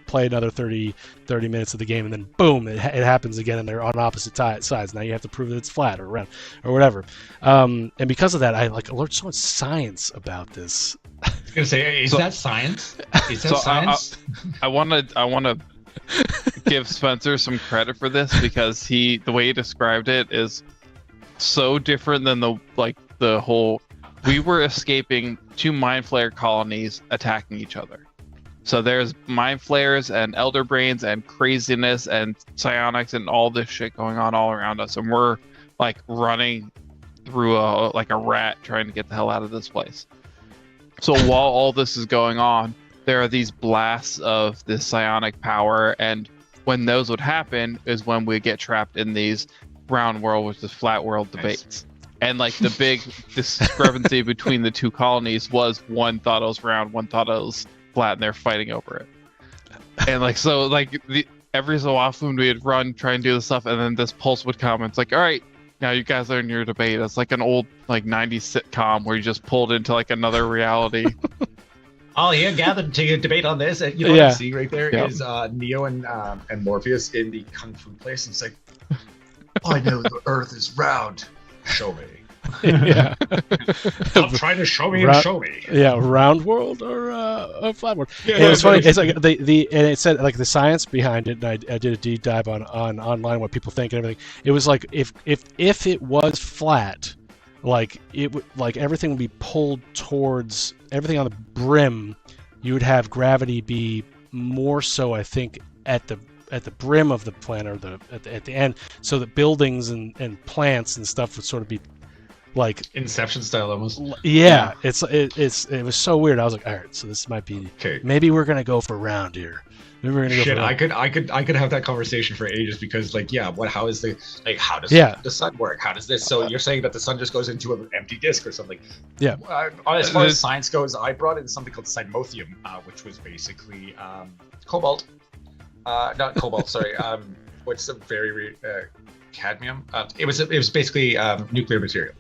play another 30 minutes of the game, and then boom, it happens again, and they're on opposite sides. Now you have to prove that it's flat or round or whatever, and because of that, I learned so much science about this.
I was gonna say, is that science? Is that science?
I want to give Spencer some credit for this, because the way he described it is so different than the whole. We were escaping 2 mind flayer colonies attacking each other. So there's mind flayers and elder brains and craziness and psionics and all this shit going on all around us, and we're like running through a rat trying to get the hell out of this place. So while all this is going on, there are these blasts of this psionic power, and when those would happen is when we get trapped in these round world versus flat world debates. And like the big discrepancy between the 2 colonies was one thought it was round, one thought it was flat, and they're fighting over it. And like, so like every so often we'd run, try and do this stuff, and then this pulse would come, and it's like, all right, now you guys are in your debate. It's like an old like 90s sitcom where you just pulled into like another reality.
All here gathered to debate on this. What you see right there is Neo and Morpheus in the Kung Fu place. And it's like, I know the Earth is round. Show me.
Yeah.
Stop trying to show me and show me.
Yeah, round world or a flat world.
Yeah,
and it's funny. It's like and it said like the science behind it. And I did a deep dive on online what people think and everything. It was like if it was flat, like it would like everything would be pulled towards everything on the brim. You would have gravity be more so, I think, at the brim of the planet, or at the end, so that buildings and plants and stuff would sort of be like
Inception style almost.
yeah, it was so weird. I was like, all right, so this might be
Okay.
maybe we're gonna go for round here. Maybe we're gonna go
Shit,
for round.
I could have that conversation for ages because like how is how does
Yeah.
the sun work? How does this? So you're saying that the sun just goes into an empty disk or something?
Yeah.
As far as science goes, I brought in something called cymotium, which was basically cobalt. Not cobalt, sorry. What's the very cadmium? It was basically nuclear material.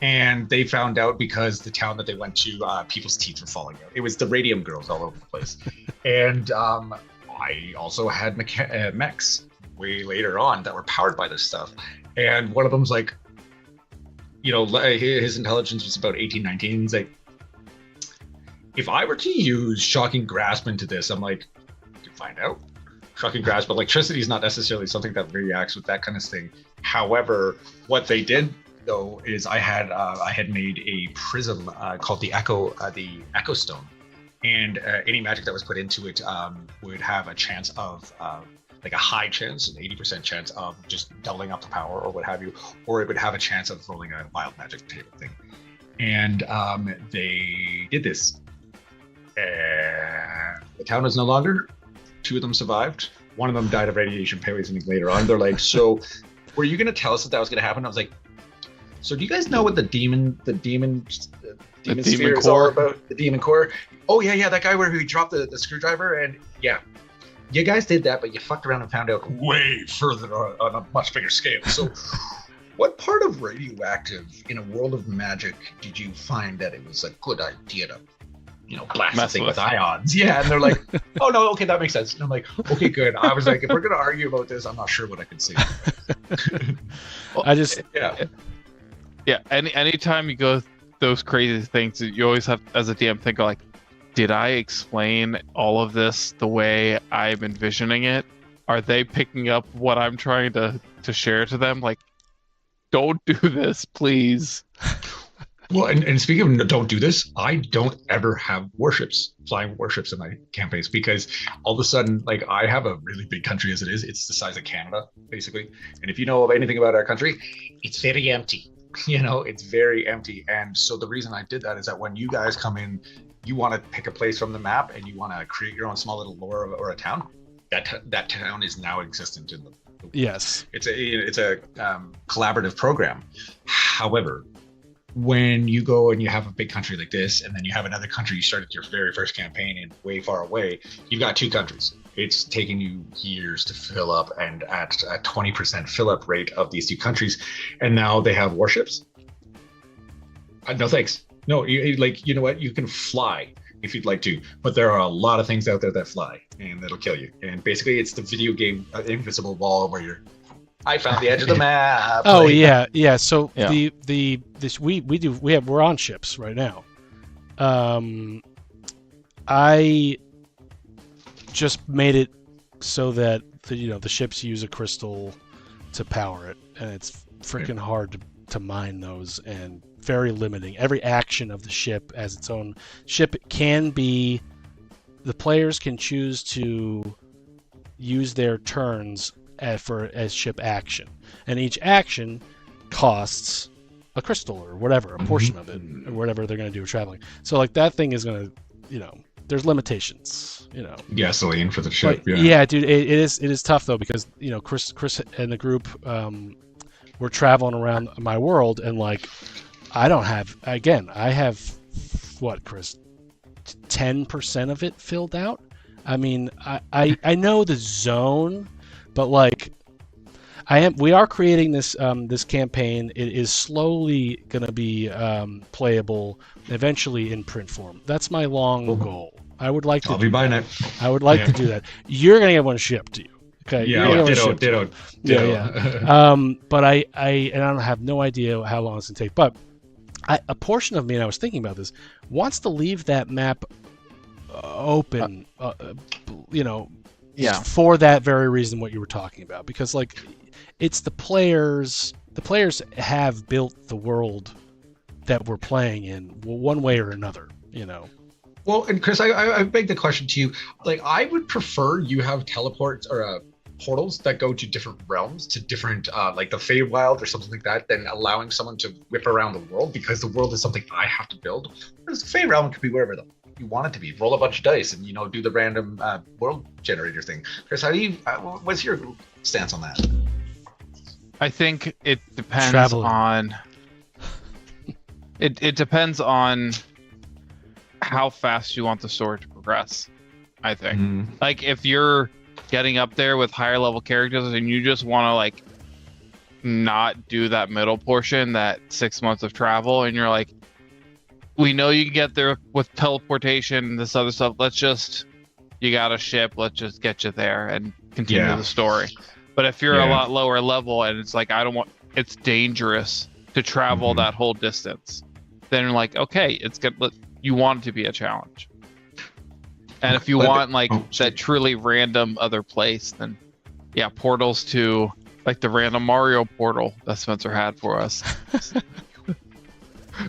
And they found out because the town that they went to, people's teeth were falling out. It was the radium girls all over the place. And I also had mechs way later on that were powered by this stuff. And one of them's like, his intelligence was about 18, 19. He's like, if I were to use shocking grasp into this, I'm like, you find out. Shocking grasp, but electricity is not necessarily something that reacts with that kind of thing. However, what they did though is I had made a prism called the Echo Stone, and any magic that was put into it would have a chance of like a high chance, an 80% chance of just doubling up the power or what have you, or it would have a chance of rolling a wild magic table thing. And they did this. The town is no longer. 2 of them survived. One of them died of radiation poisoning later on. They're like, so were you going to tell us that was going to happen? I was like, so do you guys know what the demon sphere is all about? The demon core? Oh yeah, that guy where he dropped the screwdriver, and yeah, you guys did that, but you fucked around and found out way further on a much bigger scale. So what part of radioactive in a world of magic did you find that it was a good idea to blast the thing with ions? Yeah, and they're like, oh no, okay, that makes sense. And I'm like, okay, good. I was like, if we're gonna argue about this, I'm not sure what I could say.
Yeah, anytime you go those crazy things, you always have, as a DM, think like, did I explain all of this the way I'm envisioning it? Are they picking up what I'm trying to share to them? Like, don't do this, please.
Well, and speaking of don't do this, I don't ever have flying warships in my campaigns, because all of a sudden, like, I have a really big country as it is. It's the size of Canada, basically. And if you know anything about our country, it's very empty. It's very empty. And so the reason I did that is that when you guys come in, you want to pick a place from the map and you want to create your own small little lore or a town. That town is now existent in the
yes.
It's a collaborative program. However, when you go and you have a big country like this, and then you have another country you started your very first campaign in way far away, you've got 2 countries. It's taking you years to fill up, and at a 20% fill up rate of these 2 countries, and now they have warships. No thanks. No, you know what? You can fly if you'd like to, but there are a lot of things out there that fly, and that'll kill you. And basically, it's the video game Invisible Wall, where I found the edge of the map.
Oh yeah. So
yeah.
we're on ships right now. I just made it so that the ships use a crystal to power it, and it's freaking hard to mine those, and very limiting. Every action of the ship as its own ship can be. The players can choose to use their turns as ship action, and each action costs a crystal or whatever, a portion of it, or whatever they're going to do traveling. So like that thing is going to, there's limitations,
gasoline for the ship.
But, yeah, dude, it is tough though, because Chris and the group we're traveling around my world, and like I have what, Chris, 10% of it filled out. I mean, I know the zone, but like we are creating this this campaign. It is slowly going to be playable eventually in print form. That's my long goal. I would like to.
I'll be buying it.
I would like to do that. You're going to get one shipped to you. Okay.
Yeah. Ditto.
Yeah. But I don't have no idea how long it's going to take. But a portion of me, and I was thinking about this, wants to leave that map open. For that very reason, what you were talking about, because like it's the players have built the world that we're playing in one way or another,
Well, and Chris, I beg the question to you. Like, I would prefer you have teleports or portals that go to different realms, to different like the Feywild or something like that, than allowing someone to whip around the world, because the world is something I have to build. Whereas the Fey realm could be wherever you want it to be. Roll a bunch of dice and do the random world generator thing. Chris, how do you? What's your stance on that?
I think it depends
Traveling.
on. It depends on how fast you want the story to progress. I think. Like if you're getting up there with higher level characters and you just want to like not do that middle portion, that 6 months of travel, and you're like, we know you can get there with teleportation and this other stuff. You got a ship. Let's just get you there and continue the story. But if you're a lot lower level and it's like, it's dangerous to travel that whole distance, then you're like, okay, it's good. You want it to be a challenge. And if you want like that truly random other place, then portals to like the random Mario portal that Spencer had for us.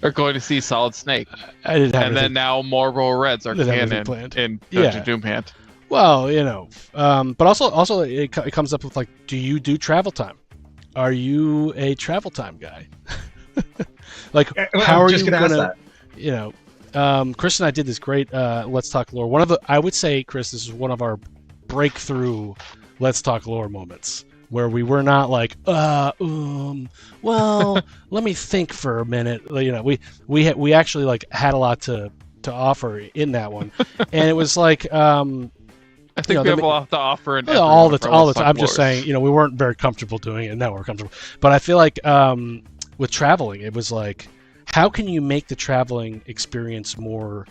Are going to see Solid Snake.
I didn't have
and then now Marlboro Reds are canon in Dungeon Doom Hand.
Well, but also it comes up with like, do you do travel time? Are you a travel time guy? Like, how are you gonna? Chris and I did this great Let's Talk Lore. I would say, Chris, this is one of our breakthrough Let's Talk Lore moments, where we were not like, well, let me think for a minute. We actually like had a lot to offer in that one, and it was like,
I think we have a lot to offer.
All the time. I'm just saying, we weren't very comfortable doing it, and now we're comfortable. But I feel like with traveling, it was like, how can you make the traveling experience more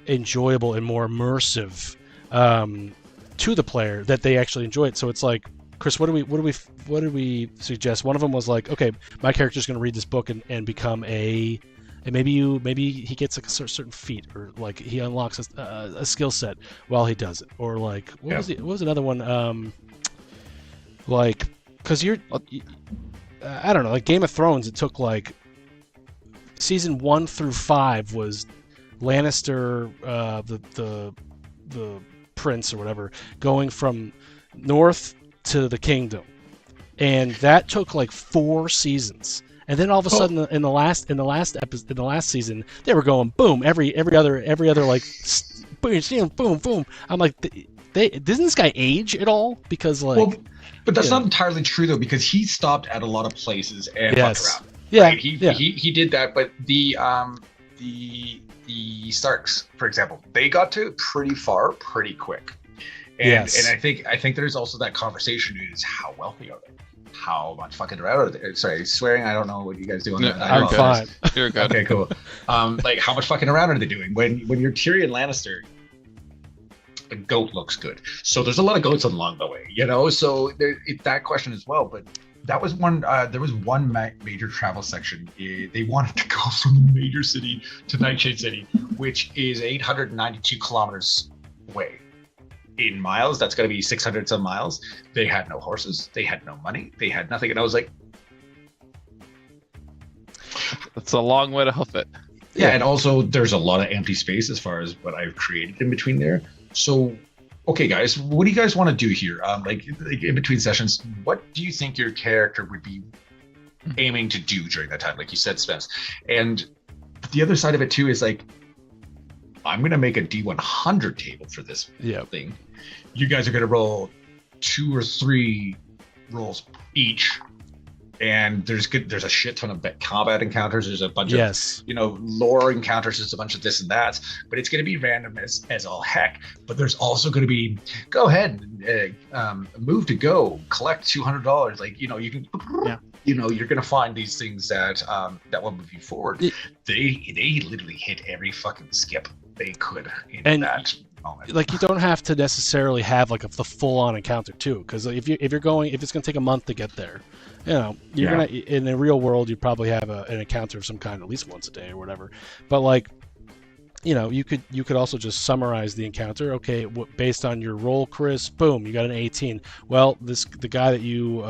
enjoyable and more immersive to the player, that they actually enjoy it? So it's like, Chris, what did we suggest? One of them was like, okay, my character's going to read this book and become and maybe he gets like a certain feat, or like he unlocks a skill set while he does it, or like what was another one? Like, because I don't know, like Game of Thrones, it took like season 1 through 5 was Lannister, the prince or whatever, going from north to the kingdom, and that took like 4 seasons. And then all of a sudden, in the last season, they were going boom every other like boom boom. I'm like, didn't this guy age at all? Because like,
but that's not entirely true though, because he stopped at a lot of places and fucked around.
Yeah,
right? He did that, but the Starks, for example, they got to pretty far pretty quick. And I think there's also that conversation is, how wealthy are they? How much fucking around are they? Sorry, swearing. I don't know what you guys do on that.
I'm fine.
You're good.
Okay, cool. Like, how much fucking around are they doing? When you're Tyrion Lannister, a goat looks good. So there's a lot of goats along the way, So that question as well. But that was one. There was one major travel section. They wanted to go from the major city to Nightshade City, which is 892 kilometers away. In miles, that's going to be 600 some miles. They had no horses, they had no money, they had nothing, and I was like,
that's a long way to hoof it.
Yeah, and also there's a lot of empty space as far as what I've created in between there. So, okay, guys, what do you guys want to do here? Like in between sessions, what do you think your character would be aiming to do during that time? Like you said, Spence. And the other side of it too is like, I'm going to make a D100 table for this thing. You guys are going to roll 2 or 3 rolls each. And there's a shit ton of combat encounters. There's a bunch of, lore encounters. There's a bunch of this and that. But it's going to be random as all heck. But there's also going to be, go ahead, move to go, collect $200. Like, you can... Yeah. You're gonna find these things that will move you forward. They literally hit every fucking skip they could in that moment.
Like, you don't have to necessarily have like the full-on encounter too, because if it's gonna take a month to get there, you're gonna, in the real world, you probably have an encounter of some kind at least once a day or whatever. But like, you could also just summarize the encounter. Okay, based on your roll, Chris, boom, you got an 18. Well, the guy that you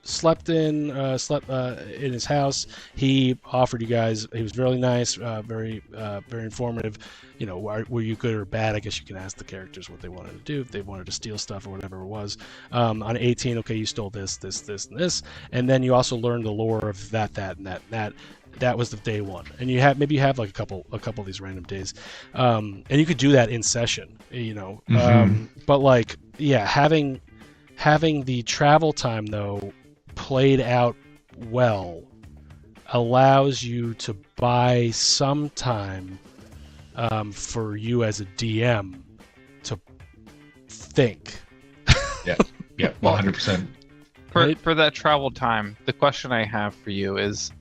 slept in his house. He offered you guys. He was really nice, very informative. You know, were you good or bad? I guess you can ask the characters what they wanted to do, if they wanted to steal stuff or whatever it was. On 18, okay, you stole this, and this, and then you also learned the lore of that, and that. That was the day one, and you have like a couple of these random days, and you could do that in session, you know. But like, yeah, having the travel time though played out well allows you to buy some time for you as a DM to think.
Yeah, 100%.
For that travel time, the question I have for you is,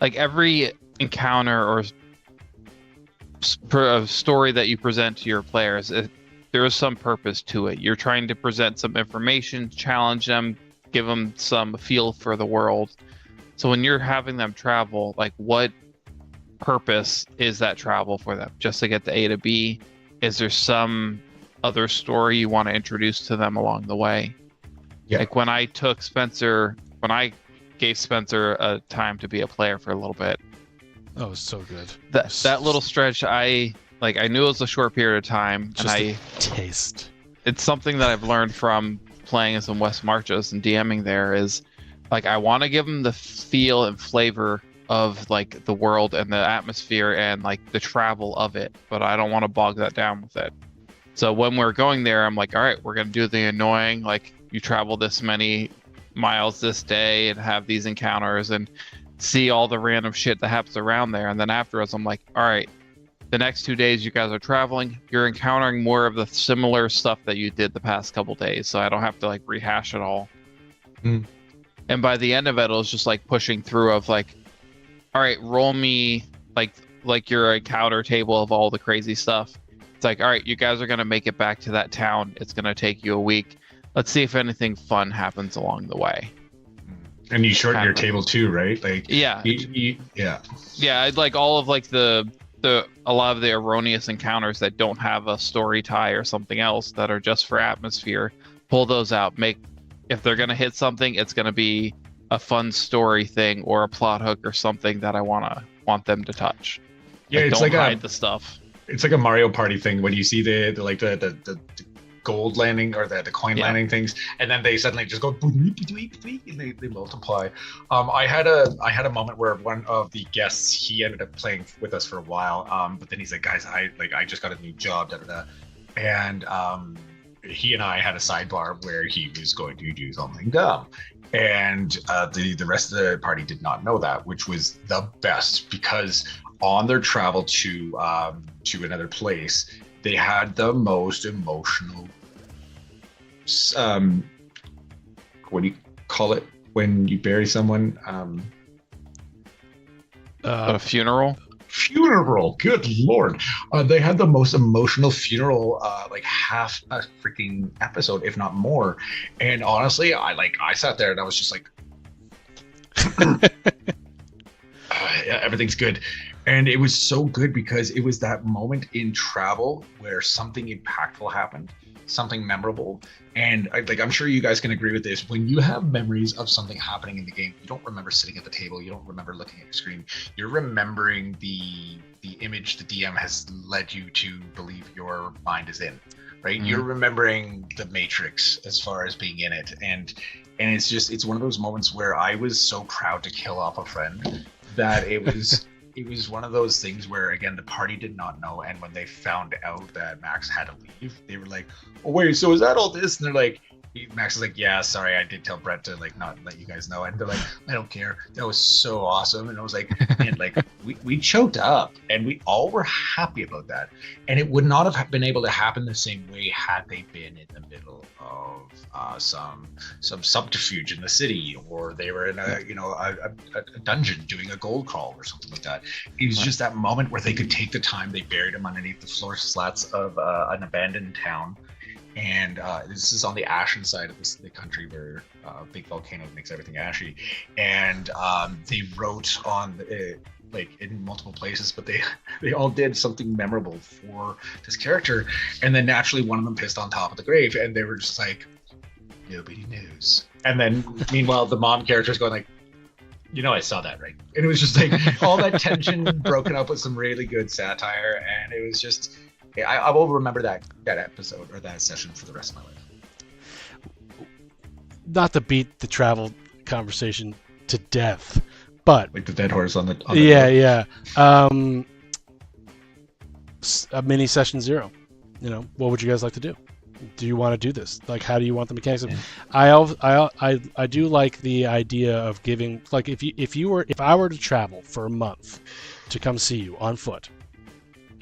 like, every encounter or story that you present to your players, there is some purpose to it. You're trying to present some information, challenge them, give them some feel for the world. So when you're having them travel, like, what purpose is that travel for them? Just to get to A to B? Is there some other story you want to introduce to them along the way?
Yeah.
Like when I gave Spencer a time to be a player for a little bit.
Oh, it was so good.
That little stretch, I knew it was a short period of time,
just
and
taste.
It's something that I've learned from playing as in West Marches and DMing there is, like, I want to give them the feel and flavor of, like, the world and the atmosphere and, like, the travel of it, but I don't want to bog that down with it. So when we're going there, I'm like, all right, we're going to do the annoying, like, you travel this many miles this day and have these encounters and see all the random shit that happens around there. And then afterwards, I'm like, all right, the next 2 days you guys are traveling, you're encountering more of the similar stuff that you did the past couple days, so I don't have to, like, rehash it all. And by the end of it, it was just like pushing through of, like, all right, roll me like your encounter table of all the crazy stuff. It's like, all right, you guys are going to make it back to that town. It's going to take you a week. Let's see if anything fun happens along the way.
And you shorten your table too, right? Like,
yeah,
yeah.
I'd like all of, like, a lot of the erroneous encounters that don't have a story tie or something else that are just for atmosphere. Pull those out. If they're gonna hit something, it's gonna be a fun story thing or a plot hook or something that I want them to touch.
Yeah,
like,
it's
don't
like
hide the stuff.
It's like a Mario Party thing when you see the gold landing or the coin landing things, and then they suddenly just go and they multiply. I had a moment where one of the guests, he ended up playing with us for a while, but then he's like, guys, I just got a new job, and he and I had a sidebar where he was going to do something dumb, and the rest of the party did not know that, which was the best, because on their travel to another place, they had the most emotional, what do you call it when you bury someone?
A funeral?
Funeral, good lord. They had the most emotional funeral, like half a freaking episode, if not more. And honestly, I sat there and I was just like, yeah, everything's good. And it was so good because it was that moment in travel where something impactful happened, something memorable. And I'm sure you guys can agree with this. When you have memories of something happening in the game, you don't remember sitting at the table. You don't remember looking at the screen. You're remembering the image the DM has led you to believe your mind is in, right? Mm-hmm. You're remembering the Matrix as far as being in it. And it's one of those moments where I was so proud to kill off a friend that it was... It was one of those things where, again, the party did not know, and when they found out that Max had to leave, they were like, "Oh wait, so is that all this?" And they're like, Max is like, "Yeah, sorry, I did tell Brett to not let you guys know." And they're like, "I don't care. That was so awesome." And I was like, man, we choked up, and we all were happy about that. And it would not have been able to happen the same way had they been in the middle of some subterfuge in the city, or they were in a dungeon doing a gold crawl or something like that. It was just that moment where they could take the time. They buried him underneath the floor slats of an abandoned town. And this is on the Ashen side of the country, where a big volcano makes everything ashy. And they wrote on in multiple places, but they all did something memorable for this character. And then naturally one of them pissed on top of the grave, and they were just like, nobody knows. And then, meanwhile, the mom character is going like, I saw that, right? And it was just like all that tension broken up with some really good satire, and it was just, I will remember that episode or that session for the rest of my life.
Not to beat the travel conversation to death, but
like the dead horse on the
yeah. A mini session 0. What would you guys like to do? Do you want to do this? Like, how do you want the mechanics? Yeah. I do like the idea of giving, like, if I were to travel for a month to come see you on foot,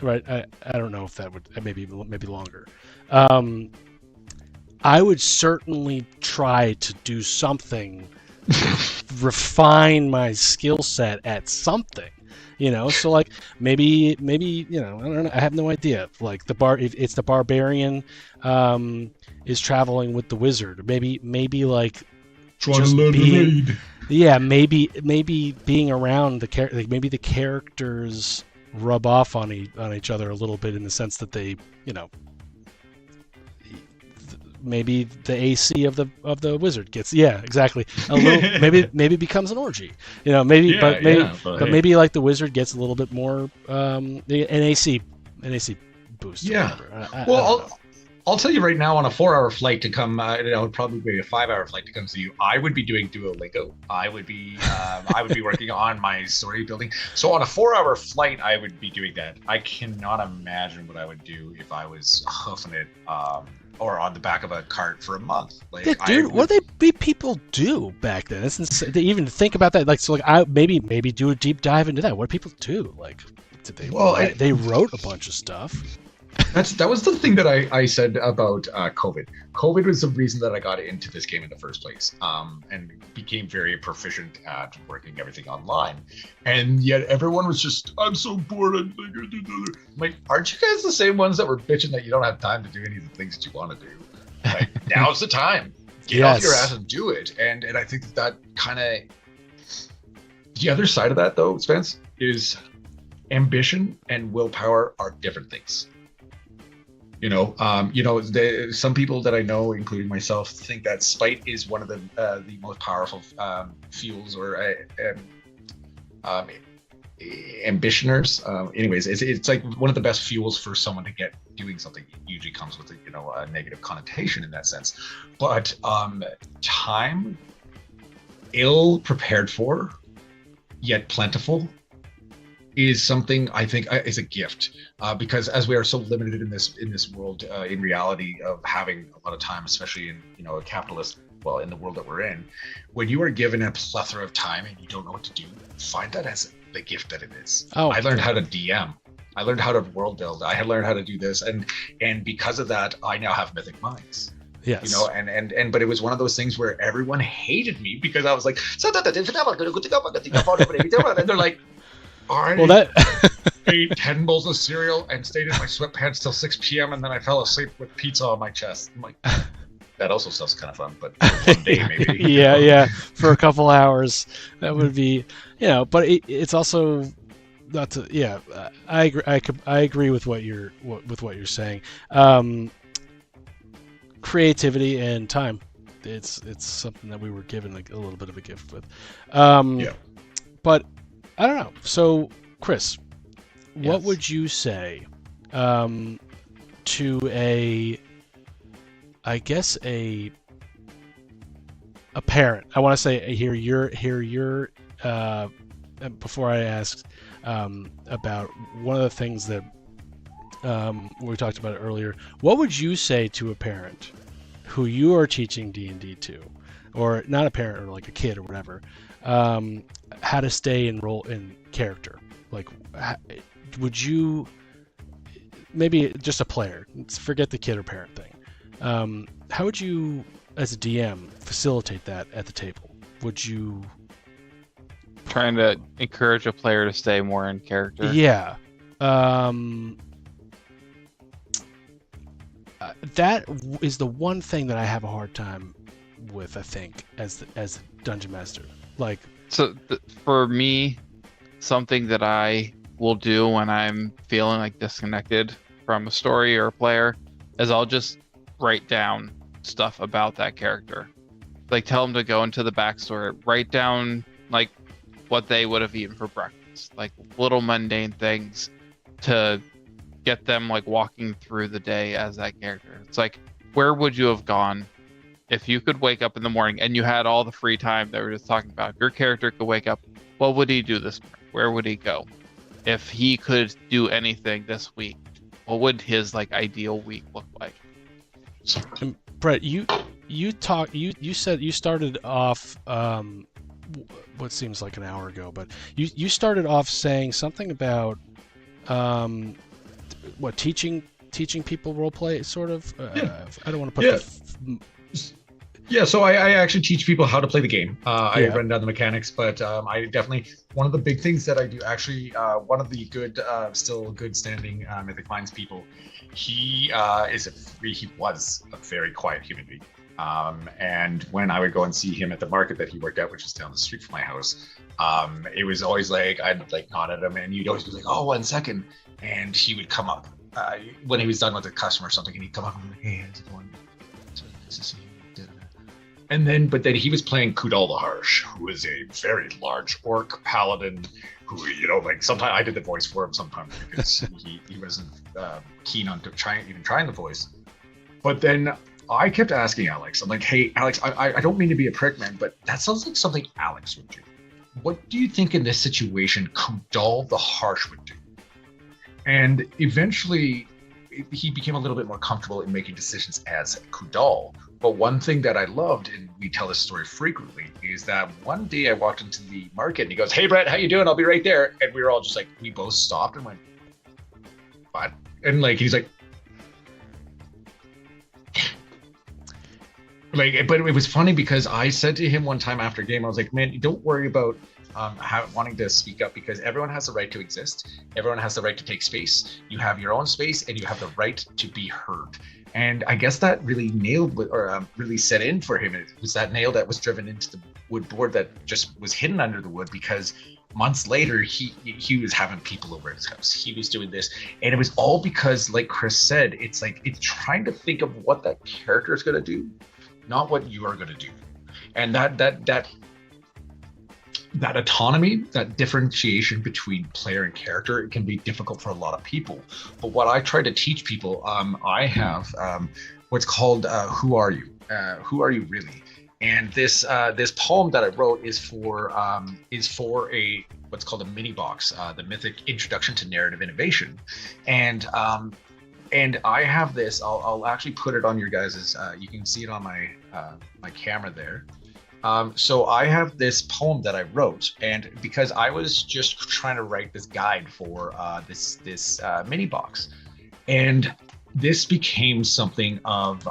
right? I don't know if that would maybe longer. I would certainly try to do something, refine my skill set at something. So like maybe I don't know, I have no idea. Like if it's the barbarian is traveling with the wizard, maybe like just being, maybe being around the character, like maybe the characters rub off on each other a little bit in the sense that they, maybe the AC of the wizard gets exactly a little maybe becomes an orgy, maybe like the wizard gets a little bit more an AC boost.
I'll tell you right now, on a 4-hour flight to come, it would probably be a 5-hour flight to come see you. I would be doing Duolingo. I would be working on my story building. So on a 4-hour flight, I would be doing that. I cannot imagine what I would do if I was hoofing it or on the back of a cart for a month. Like,
yeah, dude, what do people do back then? It's insane. They even think about that. Like, so, like, I maybe do a deep dive into that. What do people do? Like, did they? They wrote a bunch of stuff.
That was the thing that I said about COVID. COVID was the reason that I got into this game in the first place, and became very proficient at working everything online. And yet everyone was just, I'm so bored. I'm like, aren't you guys the same ones that were bitching that you don't have time to do any of the things that you want to do? Like, now's the time. Get off your ass and do it. And I think that kind of, the other side of that though, Spence, is ambition and willpower are different things. Some people that I know, including myself, think that spite is one of the most powerful fuels or ambitioners. Anyways, it's like one of the best fuels for someone to get doing something. It usually comes with a negative connotation in that sense. But time, ill prepared for, yet plentiful, is something I think is a gift, because as we are so limited in this world, in reality of having a lot of time, especially in a capitalist, in the world that we're in, when you are given a plethora of time and you don't know what to do, find that as the gift that it is. I learned how to DM. I learned how to world build. I had learned how to do this, and because of that, I now have Mythic Minds.
Yes.
But it was one of those things where everyone hated me because I was like, and they're like, I ate 10 bowls of cereal and stayed in my sweatpants till 6 p.m. and then I fell asleep with pizza on my chest. I'm like, that also sounds kind of fun, but one day maybe.
Yeah, for a couple hours, that would be, But it's also not to. Yeah, I agree. I agree with what you're saying. Creativity and time. It's something that we were given like a little bit of a gift with. But I don't know. So, Chris, what would you say to a parent? I want to say hear your before I ask about one of the things that we talked about earlier. What would you say to a parent who you are teaching D&D to, or not a parent or like a kid or whatever? How to stay in character? Like, would you, maybe just a player, forget the kid or parent thing, how would you as a DM facilitate that at the table? Would you
trying to encourage a player to stay more in character?
That is the one thing that I have a hard time with, I think, as dungeon master. Like,
so for me, something that I will do when I'm feeling like disconnected from a story or a player is I'll just write down stuff about that character. Like tell them to go into the backstory, write down like what they would have eaten for breakfast, like little mundane things to get them like walking through the day as that character. It's like, where would you have gone if you could wake up in the morning and you had all the free time that we were just talking about? If your character could wake up, what would he do this morning? Where would he go? If he could do anything this week, what would his like ideal week look like?
And Brett, you said you started off what seems like an hour ago, but you started off saying something about what teaching people role play sort of. I don't want to put
Yeah, so I actually teach people how to play the game. I run down the mechanics, but I definitely, one of the big things that I do, actually, one of the still good standing Mythic Minds people, he was a very quiet human being. And when I would go and see him at the market that he worked at, which is down the street from my house, it was always like, I'd like nod at him and he'd always be like, oh, 1 second. And he would come up when he was done with a customer or something, and he'd come up and be like, hey, how's it going? So this is but then he was playing Kudal the Harsh, who is a very large orc paladin who, like sometimes I did the voice for him sometimes because he wasn't keen on trying the voice. But then I kept asking Alex, I'm like, hey, Alex, I don't mean to be a prick, man, but that sounds like something Alex would do. What do you think in this situation Kudal the Harsh would do? And eventually he became a little bit more comfortable in making decisions as Kudal. But one thing that I loved, and we tell this story frequently, is that one day I walked into the market and he goes, hey, Brett, how you doing? I'll be right there. And we were all just like, we both stopped and went, what? And like, he's like, but it was funny because I said to him one time after a game, I was like, man, don't worry about wanting to speak up, because everyone has the right to exist. Everyone has the right to take space. You have your own space and you have the right to be heard. And I guess that really really set in for him. It was that nail that was driven into the wood board that just was hidden under the wood, because months later he was having people over at his house. He was doing this, and it was all because, like Chris said, it's trying to think of what that character is going to do, not what you are going to do. And that autonomy, that differentiation between player and character, it can be difficult for a lot of people. But what I try to teach people, I have what's called Who Are You? Who Are You Really? And this poem that I wrote is for a what's called a mini box, the Mythic Introduction to Narrative Innovation. And I have this, I'll actually put it on your guys's, you can see it on my camera there. So I have this poem that I wrote, and because I was just trying to write this guide for this mini box, and this became something of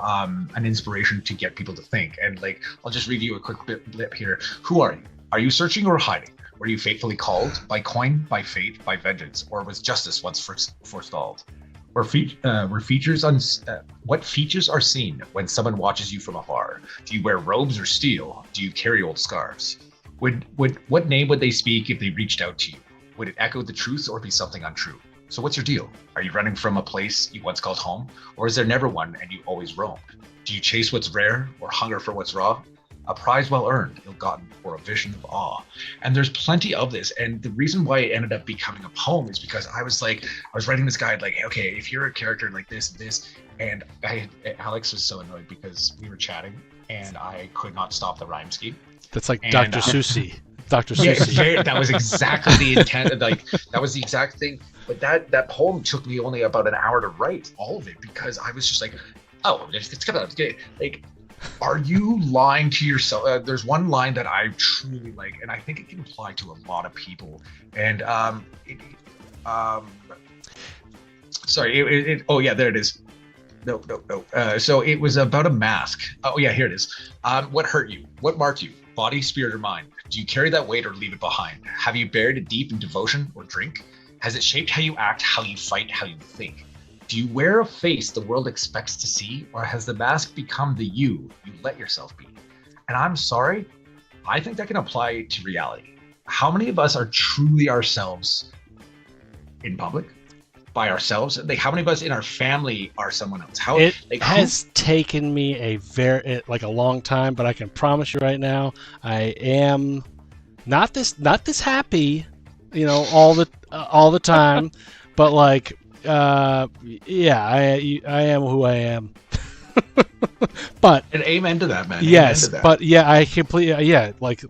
an inspiration to get people to think. And like, I'll just read you a quick blip here. Who are you? Are you searching or hiding? Were you fatefully called by coin, by fate, by vengeance, or was justice once forestalled? What features are seen when someone watches you from afar? Do you wear robes or steel? Do you carry old scars? What name would they speak if they reached out to you? Would it echo the truth or be something untrue? So what's your deal? Are you running from a place you once called home? Or is there never one and you always roamed? Do you chase what's rare or hunger for what's raw? A prize well earned, ill-gotten, or a vision of awe. And there's plenty of this. And the reason why it ended up becoming a poem is because I was writing this guide like, okay, if you're a character like this, and Alex was so annoyed because we were chatting and I could not stop the rhyme scheme.
That's like Dr. Seuss. Dr. Seuss.
Yeah, that was exactly the intent. Like, that was the exact thing. But that poem took me only about an hour to write all of it, because I was just like, oh, it's gonna like, are you lying to yourself? There's one line that I truly like, and I think it can apply to a lot of people. And sorry, oh yeah, there it is. No. So it was about a mask. Oh yeah, here it is. What hurt you? What marked you? Body, spirit, or mind? Do you carry that weight or leave it behind? Have you buried it deep in devotion or drink? Has it shaped how you act, how you fight, how you think? Do you wear a face the world expects to see, or has the mask become the you let yourself be? And I'm sorry, I think that can apply to reality. How many of us are truly ourselves in public? by ourselves? Like, how many of us in our family are someone else? How
It
like
has taken me a long time, but I can promise you right now, I am not this happy, all the time, but like, yeah, I am who I am. But
and amen to that, man.
yes,
Amen to that.
but yeah, I completely, like,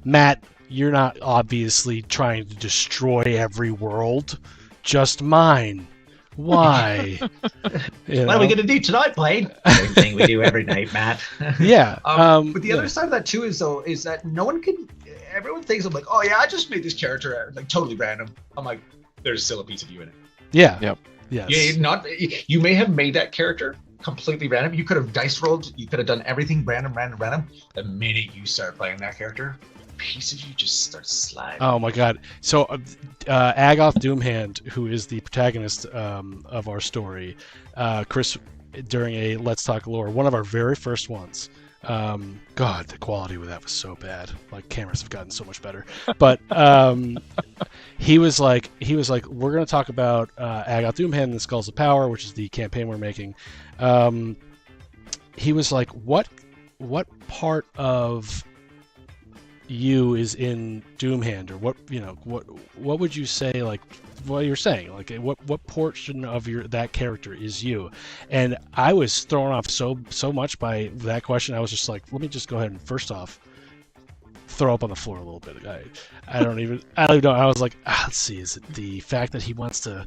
Matt, you're not obviously trying to destroy every world, just mine. Why?
What are we gonna do tonight, Blade? Same thing we do every night, Matt.
Yeah.
But the other side of that too is that no one can. Everyone thinks I'm like, oh yeah, I just made this character like totally random. I'm like, there's still a piece of you in it.
Yeah.
Yep.
Yes.
Yeah, you may have made that character completely random. You could have dice rolled. You could have done everything random. The minute you start playing that character, a piece of you just starts sliding.
Oh my god. So Agoth Doomhand, who is the protagonist of our story, Chris, during a Let's Talk Lore, one of our very first ones. God, the quality with that was so bad. Like, cameras have gotten so much better. But he was like, we're going to talk about Agoth Doomhand and the Skulls of Power, which is the campaign we're making. He was like, what part of you is in Doomhand, or what would you say, like what you're saying, like what portion of that character is you? And I was thrown off so much by that question. I was just like, let me just go ahead and first off throw up on the floor a little bit. I don't even know. I was like, let's see, is it the fact that he wants to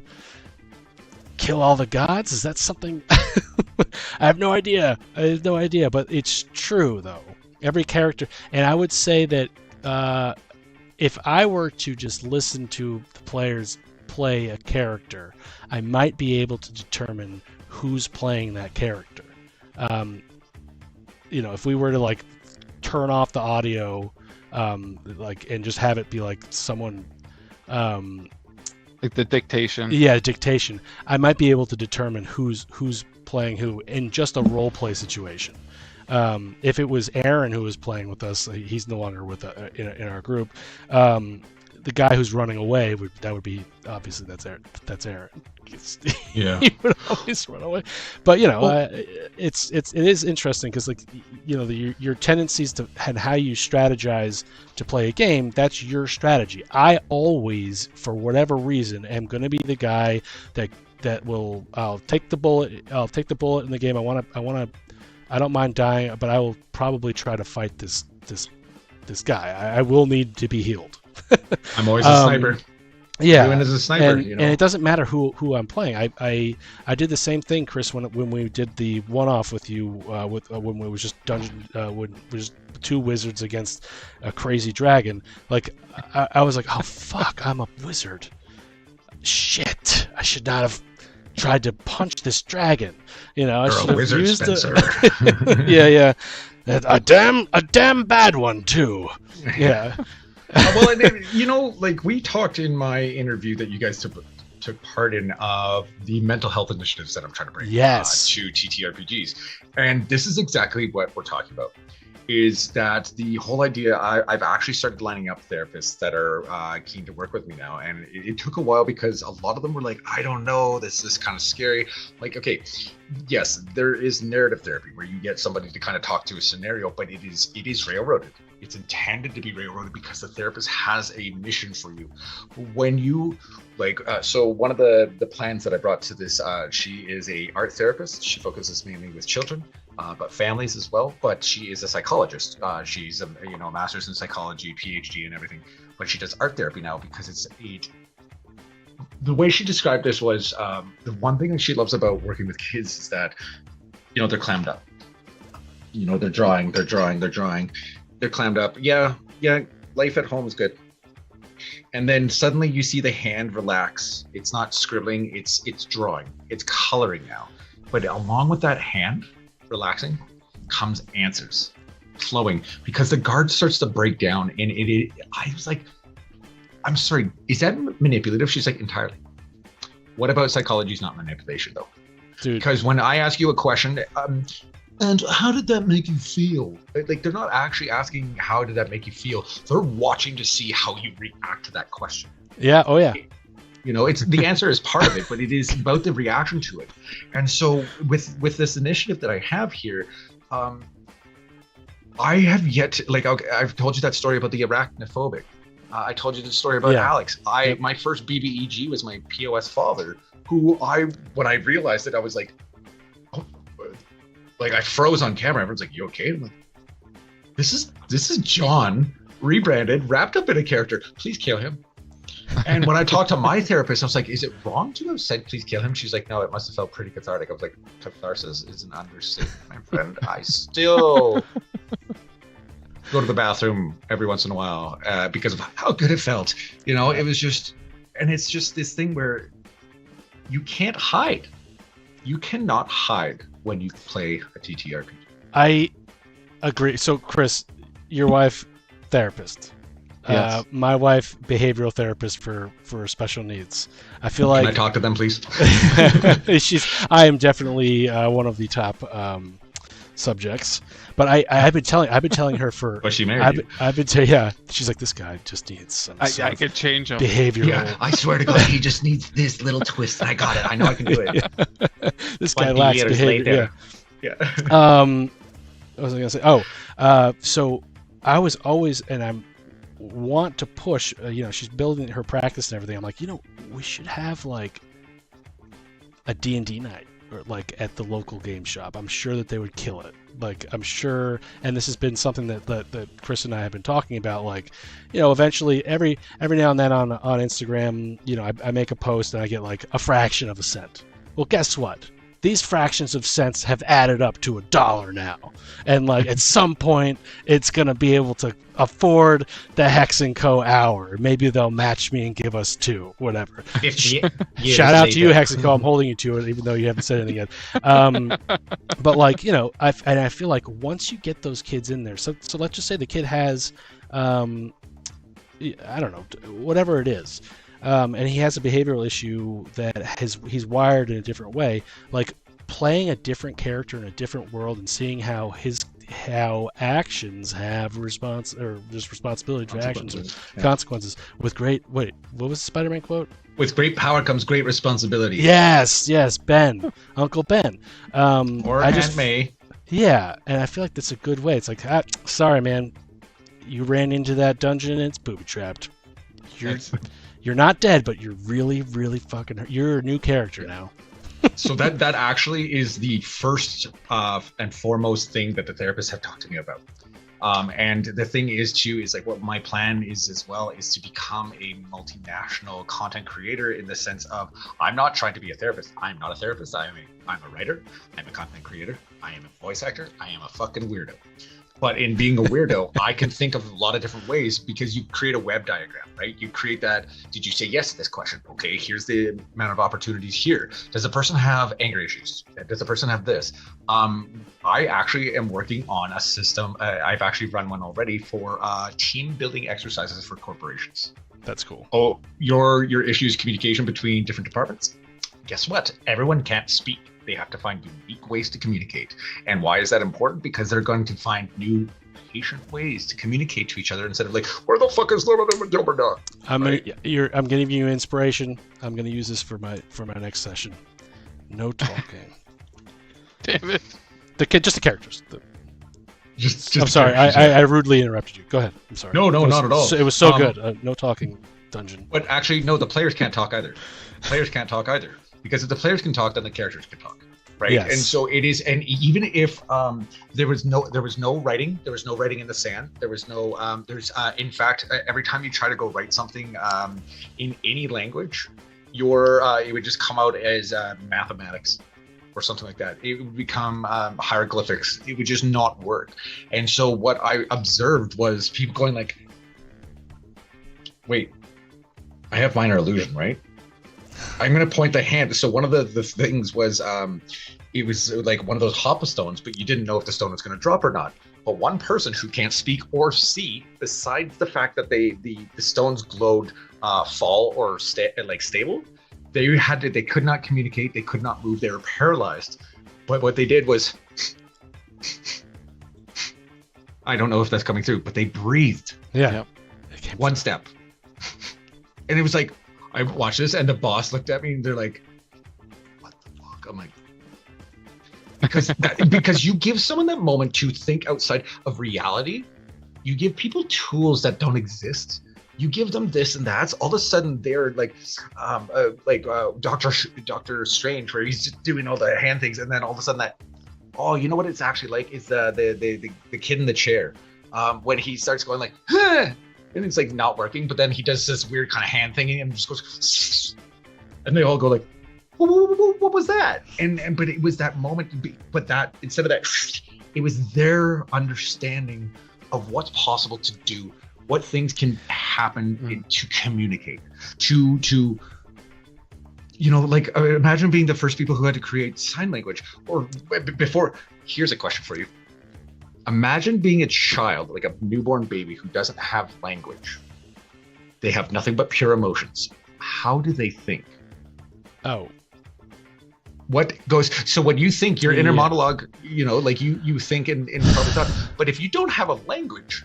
kill all the gods? Is that something? I have no idea, but it's true though. Every character, and I would say that if I were to just listen to the players play a character, I might be able to determine who's playing that character. If we were to like turn off the audio, and just have it be like someone,
like the dictation.
Yeah, dictation. I might be able to determine who's playing who in just a role play situation. If it was Aaron who was playing with us, he's no longer with in our group. The guy who's running away would be obviously that's Aaron.
Yeah,
he would always run away. But it is interesting because your tendencies to and how you strategize to play a game, that's your strategy. I always, for whatever reason, am going to be the guy that will I'll take the bullet in the game. I don't mind dying, but I will probably try to fight this guy. I will need to be healed.
I'm always a sniper.
Yeah,
everyone is a sniper.
And it doesn't matter who I'm playing. I did the same thing, Chris, when we did the one-off with you when we was just dungeon when it was two wizards against a crazy dragon. Like I was like, oh fuck, I'm a wizard. Shit, I should not have tried to punch this dragon. I should have used it. Yeah. A damn bad one too. Yeah.
Well, like we talked in my interview that you guys took part in of the mental health initiatives that I'm trying to bring to TTRPGs, and this is exactly what we're talking about. Is that the whole idea? I've actually started lining up therapists that are keen to work with me now, and it took a while because a lot of them were like, I don't know, this is kind of scary. Like, okay, yes, there is narrative therapy where you get somebody to kind of talk to a scenario, but it is railroaded. It's intended to be railroaded because the therapist has a mission for you. When you so one of the plans that I brought to this, she is a art therapist. She focuses mainly with children, but families as well. But she is a psychologist. She's a master's in psychology, PhD, and everything. But she does art therapy now because the way she described this was the one thing that she loves about working with kids is that they're clammed up. They're drawing. They're clammed up. Yeah, life at home is good. And then suddenly you see the hand relax. It's not scribbling, it's drawing. It's coloring now. But along with that hand relaxing comes answers flowing because the guard starts to break down. And I was like, I'm sorry, is that manipulative? She's like, entirely. What about psychology is not manipulation though? Dude. Because when I ask you a question, and how did that make you feel? Like, they're not actually asking how did that make you feel. They're watching to see how you react to that question.
Yeah. Oh yeah.
You know, it's the answer is part of it, but it is about the reaction to it. And so with this initiative that I have here, I have yet to, like, I've told you that story about the arachnophobic. I told you the story about Alex. My first BBEG was my POS father, who when I realized it, I was like, oh, like I froze on camera. Everyone's like, "You okay?" I'm like, this is John rebranded, wrapped up in a character. Please kill him. And when I talked to my therapist, I was like, "Is it wrong to have said please kill him?" She's like, "No, it must have felt pretty cathartic." I was like, "Catharsis is an understatement, my friend. I still go to the bathroom every once in a while because of how good it felt." You know, it was just, and it's just this thing where you can't hide. You cannot hide when you play a TTRPG.
I agree. So, Chris, your wife, therapist.
Yes.
My wife, behavioral therapist for special needs. I feel
Can
like
I talk to them, please?
I am definitely one of the top subjects. But I've been telling her for.
Was she married?
I've been telling, yeah. She's like, this guy just needs some.
I could change him.
Behavioral.
Yeah, I swear to God, he just needs this little twist. I got it. I know I can do it.
This guy lacks behavior.
Yeah.
What was I gonna say? So I was always, and I'm want to push. She's building her practice and everything. I'm like, we should have like a D&D night, or like at the local game shop. I'm sure that they would kill it. Like, I'm sure, and this has been something that Chris and I have been talking about. Like, eventually every now and then on Instagram, I make a post and I get like a fraction of a cent. Well, guess what? These fractions of cents have added up to $1 now. And like at some point it's gonna be able to afford the Hex & Co. hour. Maybe they'll match me and give us 2, whatever. Shout out to you, Hex & Co. I'm holding you to it, even though you haven't said anything yet. But like, I feel like once you get those kids in there, so let's just say the kid has, I don't know, whatever it is. And he has a behavioral issue that he's wired in a different way. Like playing a different character in a different world and seeing how actions have responsibility for actions or consequences. With great, what was the Spider-Man quote?
With great power comes great responsibility.
Yes, Ben, Uncle Ben.
Or Aunt May.
Yeah, and I feel like that's a good way. It's like, sorry, man, you ran into that dungeon and it's booby trapped. You're not dead, but you're really, really fucking hurt. You're a new character now.
So that actually is the first and foremost thing that the therapists have talked to me about. And the thing is like what my plan is as well is to become a multinational content creator in the sense of I'm not trying to be a therapist. I'm not a therapist. I'm a writer. I'm a content creator. I am a voice actor. I am a fucking weirdo. But in being a weirdo, I can think of a lot of different ways because you create a web diagram, right? You create that. Did you say yes to this question? Okay, here's the amount of opportunities here. Does the person have anger issues? Does the person have this? I actually am working on a system. I've actually run one already for team building exercises for corporations.
That's cool.
Oh, your issue is communication between different departments? Guess what? Everyone can't speak. They have to find unique ways to communicate. And why is that important? Because they're going to find new patient ways to communicate to each other instead of like, where the fuck is Gilbert?
I'm giving you inspiration. I'm gonna use this for my next session. No talking.
Damn it.
Just the characters.
Just
I'm sorry. I rudely interrupted you. Go ahead. I'm sorry.
No, not at all.
It was so good. No talking dungeon.
But actually, no, the players can't talk either. Because if the players can talk, then the characters can talk, right?
Yes.
And so it is. And even if there was no writing, in the sand. There was no. In fact, every time you try to go write something in any language, it would just come out as mathematics or something like that. It would become hieroglyphics. It would just not work. And so what I observed was people going like, "Wait, I have minor illusion, right?" I'm going to point the hand. So one of the things was, it was like one of those hopper stones, but you didn't know if the stone was going to drop or not. But one person who can't speak or see, besides the fact that the stones glowed fall or stable, they could not communicate. They could not move. They were paralyzed. But what they did was, I don't know if that's coming through, but they breathed.
Yeah.
One step. And it was like, I watched this and the boss looked at me and they're like, what the fuck? I'm like, because you give someone that moment to think outside of reality. You give people tools that don't exist. You give them this and that. All of a sudden, they're like Doctor Strange, where he's just doing all the hand things, and then all of a sudden oh, you know what it's actually like? Is the kid in the chair when he starts going like, huh! And it's like not working, but then he does this weird kind of hand thing and just goes, and they all go like, what was that? And but it was that moment, but that instead of that, it was their understanding of what's possible to do, what things can happen to communicate, to like imagine being the first people who had to create sign language or before. Here's a question for you. Imagine being a child, like a newborn baby who doesn't have language. They have nothing but pure emotions. How do they think?
Oh.
What goes, so when you think your inner monologue, like you think in probably thought, but if you don't have a language,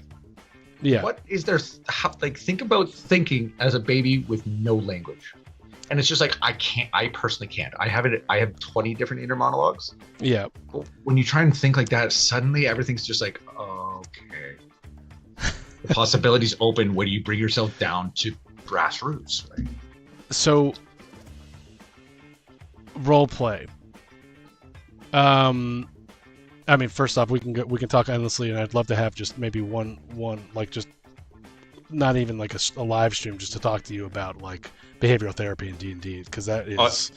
what is there, think about thinking as a baby with no language. And it's just like, I personally can't. I have 20 different inner monologues.
Yeah.
When you try and think like that, suddenly everything's just like, okay. The possibilities open when you bring yourself down to grassroots, right?
So, role play. I mean, first off, we can talk endlessly, and I'd love to have just maybe one like just not even like a live stream, just to talk to you about like behavioral therapy and D&D, because that is.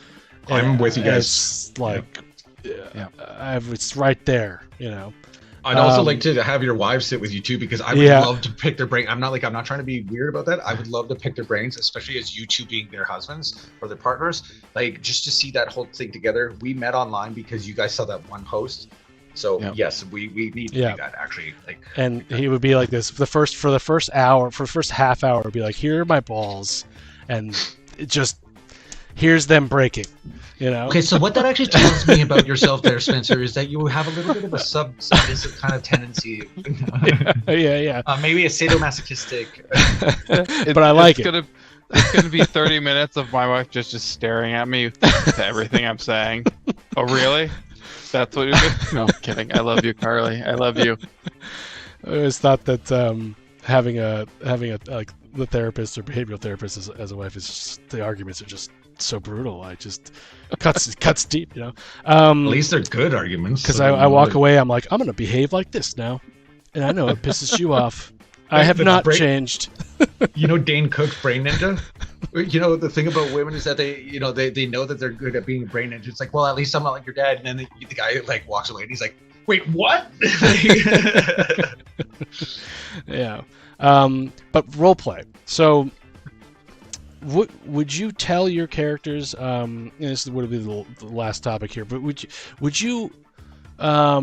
I'm with you guys.
It's like, it's right there,
I'd also like to have your wives sit with you too, because I would love to pick their brain. I'm not trying to be weird about that. I would love to pick their brains, especially as you two being their husbands or their partners, like just to see that whole thing together. We met online because you guys saw that one post. So yes, we need to do that actually.
And he would be like this for the first half hour, would be like, here are my balls, and it just here's them breaking.
Okay, so what that actually tells me about yourself there, Spencer, is that you have a little bit of a submissive kind of tendency.
Yeah.
Maybe a sadomasochistic.
But I like it.
It's gonna be 30 minutes of my wife just staring at me to everything I'm saying. Oh, really? That's what you're doing? No, I'm kidding. I love you, Carly. I love you.
I always thought that having a like the therapist or behavioral therapist as a wife is just, the arguments are just so brutal. I just cuts deep,
At least they're good arguments.
Because I walk away, I'm like, I'm gonna behave like this now, and I know it pisses you off. I have not changed.
Dane Cook's Brain Ninja. The thing about women is that they know that they're good at being a brain ninja. It's like, well, at least I'm not like your dad. And then the guy like walks away and he's like, wait, what?
Yeah. But role play. So, would you tell your characters? This would be the last topic here. But would you how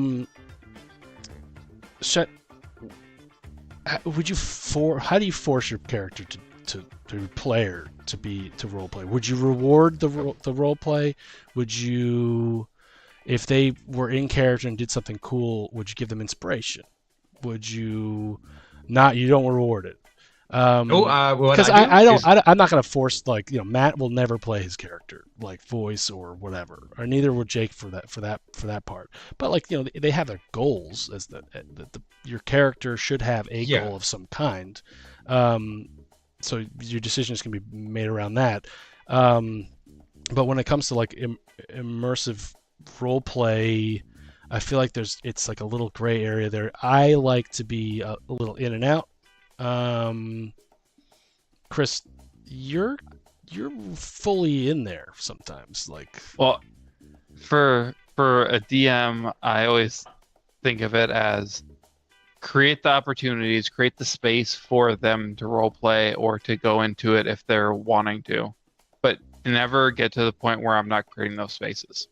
do you force your character to player to role play? Would you reward the role play? Would you, if they were in character and did something cool, would you give them inspiration? Would you not? You don't reward it. Because I'm not going to force, Matt will never play his character like voice or whatever, or neither would Jake for that part. But they have their goals, as your character should have a goal of some kind. So your decisions can be made around that. But when it comes to immersive role play, I feel like it's like a little gray area there. I like to be a little in and out. Chris, you're fully in there sometimes.
Well, for a DM, I always think of it as create the opportunities, create the space for them to role play or to go into it if they're wanting to, but never get to the point where I'm not creating those spaces.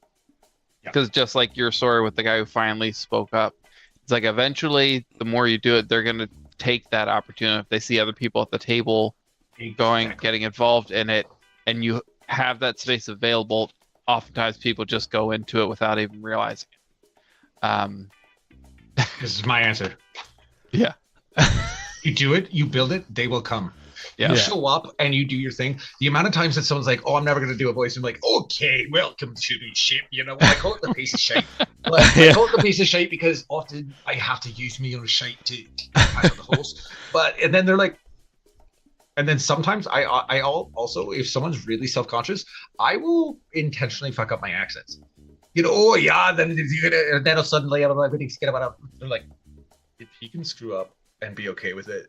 Because just like your story with the guy who finally spoke up, it's like eventually the more you do it, they're going to take that opportunity. If they see other people at the table getting involved in it, and you have that space available, oftentimes people just go into it without even realizing it.
This is my answer.
Yeah.
You do it, you build it, they will come.
Yeah.
You show up and you do your thing. The amount of times that someone's like, "Oh, I'm never gonna do a voice," I'm like, "Okay, welcome to the ship." You know, I call it the piece of shit. But I call it the piece of shit because often I have to use my own shit to patch out the holes. And then they're like, and then sometimes I also, if someone's really self-conscious, I will intentionally fuck up my accents. You know, oh yeah, then suddenly everything's get about it. They're like, if he can screw up and be okay with it.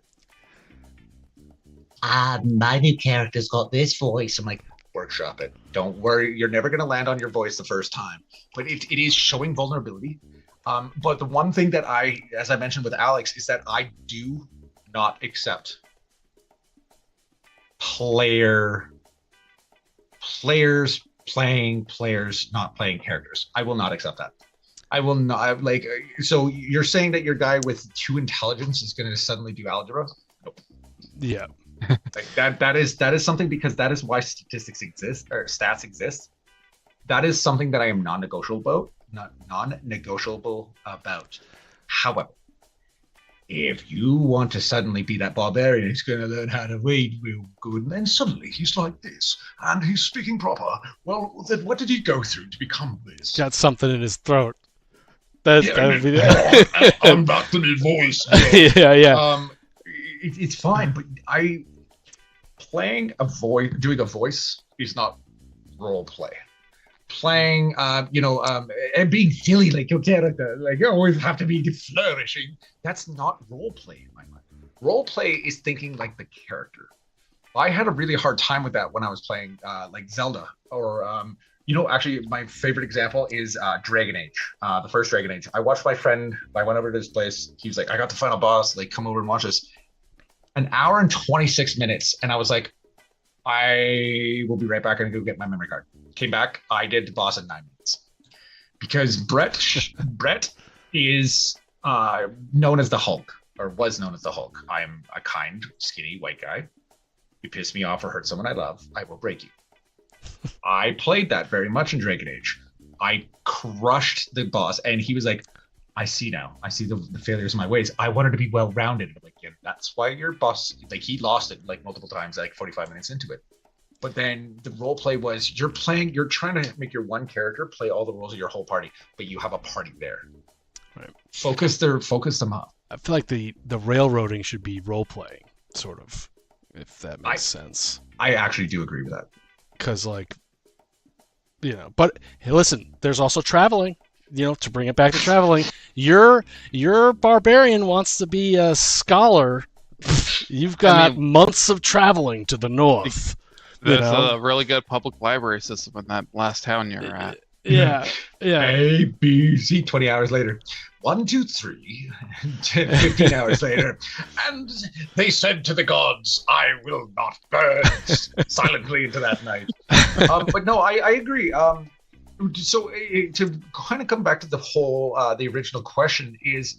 My new character's got this voice. I'm like, workshop it. Don't worry, you're never gonna land on your voice the first time. But it is showing vulnerability. But the one thing that as I mentioned with Alex, is that I do not accept players playing players not playing characters. I will not accept that. I will not. Like, so you're saying that your guy with 2 intelligence is going to suddenly do algebra? Nope.
Yeah.
Like that is something, because that is why statistics exist, or stats exist. That is something that I am non-negotiable about. However, if you want to suddenly be that barbarian who's going to learn how to read real good, and then suddenly he's like this, and he's speaking proper, well, then what did he go through to become this?
Got something in his throat. That would be
I'm back to the voice.
Yeah.
It's fine, but doing a voice is not role play. Playing, and being silly like your character, like you always have to be flourishing. That's not role play in my mind. Role play is thinking like the character. I had a really hard time with that when I was playing like Zelda, or actually my favorite example is Dragon Age, the first Dragon Age. I watched my friend. I went over to his place. He was like, "I got the final boss. Like, come over and watch this." 1 hour and 26 minutes, and I was like, I will be right back and go get my memory card. Came back, I did the boss in 9 minutes. Because Brett is known as the Hulk, or was known as the Hulk. I am a kind, skinny, white guy. You piss me off or hurt someone I love, I will break you. I played that very much in Dragon Age. I crushed the boss, and he was like, I see now. I see the failures of my ways. I wanted to be well-rounded. I'm like, yeah, that's why your boss, like, he lost it like multiple times, like 45 minutes into it. But then the role play was you're trying to make your one character play all the roles of your whole party, but you have a party there.
Right.
Focus them up.
I feel like the railroading should be role playing, sort of, if that makes sense.
I actually do agree with that.
Because, like, but hey, listen, there's also traveling. To bring it back to traveling, your barbarian wants to be a scholar. You've got months of traveling to the north.
There's a really good public library system in that last town you're at.
Yeah.
A, B, C, 20 hours later. 1, 2, 3, 15 hours later. And they said to the gods, I will not burn silently into that night. But no, I agree. So to kind of come back to the whole, the original question is,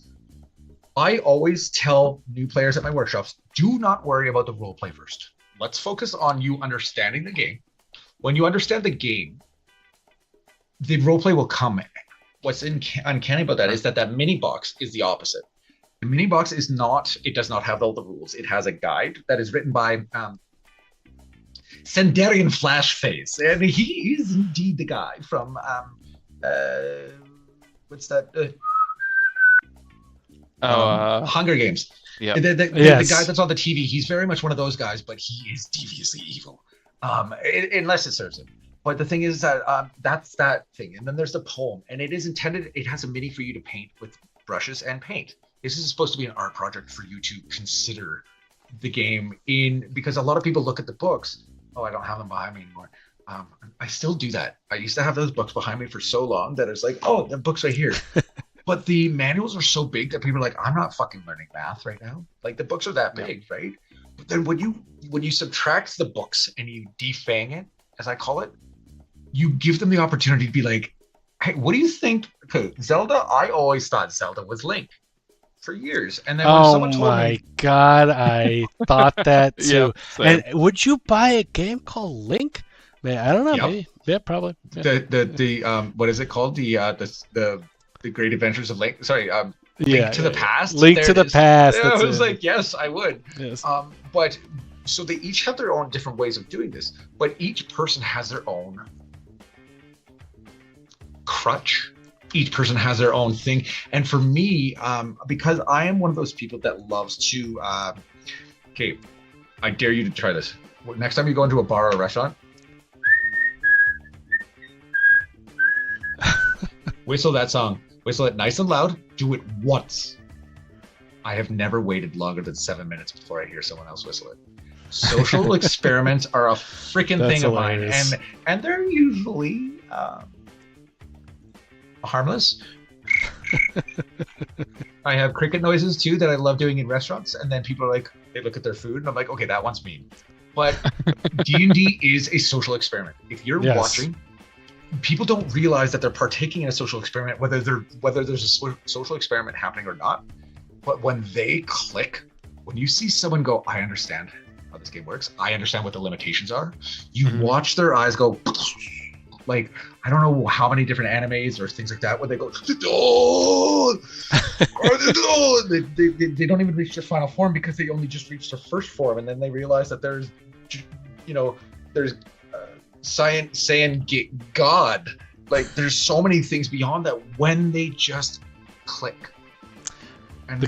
I always tell new players at my workshops, do not worry about the role play first. Let's focus on you understanding the game. When you understand the game, the role play will come. What's uncanny about that is that mini box is the opposite. The mini box does not have all the rules. It has a guide that is written by Sendarian Flashface, and he is indeed the guy from what's that? Hunger Games.
Yeah,
the guy that's on the TV. He's very much one of those guys, but he is deviously evil, unless it serves him. But the thing is that that's that thing, and then there's the poem, and it is intended. It has a mini for you to paint with brushes and paint. This is supposed to be an art project for you to consider the game because a lot of people look at the books. Oh, I don't have them behind me anymore. I still do that. I used to have those books behind me for so long that it's like, oh, the book's right here. But the manuals are so big that people are like, I'm not fucking learning math right now. Like, the books are that big, right? But then when you subtract the books and you defang it, as I call it, you give them the opportunity to be like, hey, what do you think? Okay, Zelda, I always thought Zelda was Link for years. And then when someone told me... Oh my
God, I thought that too.
Yeah,
and would you buy a game called Link? Man, I don't know. Yep. Maybe. Yeah, probably. Yeah.
The what is it called? The Great Adventures of Link. Sorry, Link to the Past.
Link to the Past.
I was like, yes, I would.
Yes.
But so they each have their own different ways of doing this, but each person has their own crutch. Each person has their own thing. And for me, because I am one of those people that loves to, okay, I dare you to try this. Next time you go into a bar or a restaurant, whistle that song. Whistle it nice and loud. Do it once. I have never waited longer than 7 minutes before I hear someone else whistle it. Social experiments are a freaking thing
hilarious.
of mine, and they're usually harmless. I have cricket noises too that I love doing in restaurants, and then people are like, they look at their food, and I'm like, okay, that one's mean. But D&D is a social experiment. If you're watching, people don't realize that they're partaking in a social experiment, whether there's a social experiment happening or not. But when they click, when you see someone go, I understand how this game works, I understand what the limitations are, you watch their eyes go, like, I don't know how many different animes or things like that, where they go, oh! they don't even reach their final form because they only just reached their first form, and then they realize that there's science saying God. Like, there's so many things beyond that when they just click. And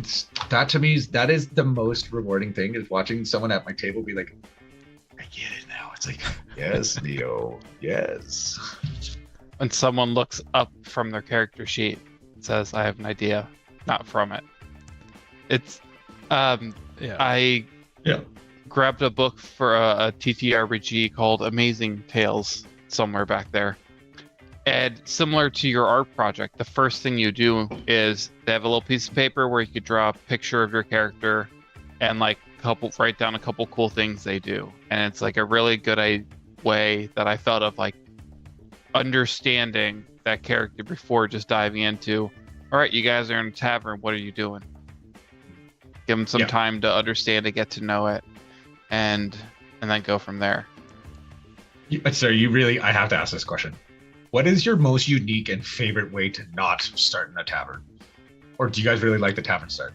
that to me that is the most rewarding thing, is watching someone at my table be like, I get it now. It's like, yes, Neo, yes.
When someone looks up from their character sheet, it says, I have an idea, not from it. It's, I grabbed a book for a TTRPG called Amazing Tales somewhere back there. And similar to your art project, the first thing you do is they have a little piece of paper where you could draw a picture of your character and like write down a couple cool things they do. And it's like a really good way that I felt of like understanding that character before just diving into, all right, you guys are in a tavern, what are you doing? Give them some time to understand it, get to know it, and then go from there.
Sir, I have to ask this question. What is your most unique and favorite way to not start in a tavern? Or do you guys really like the tavern start?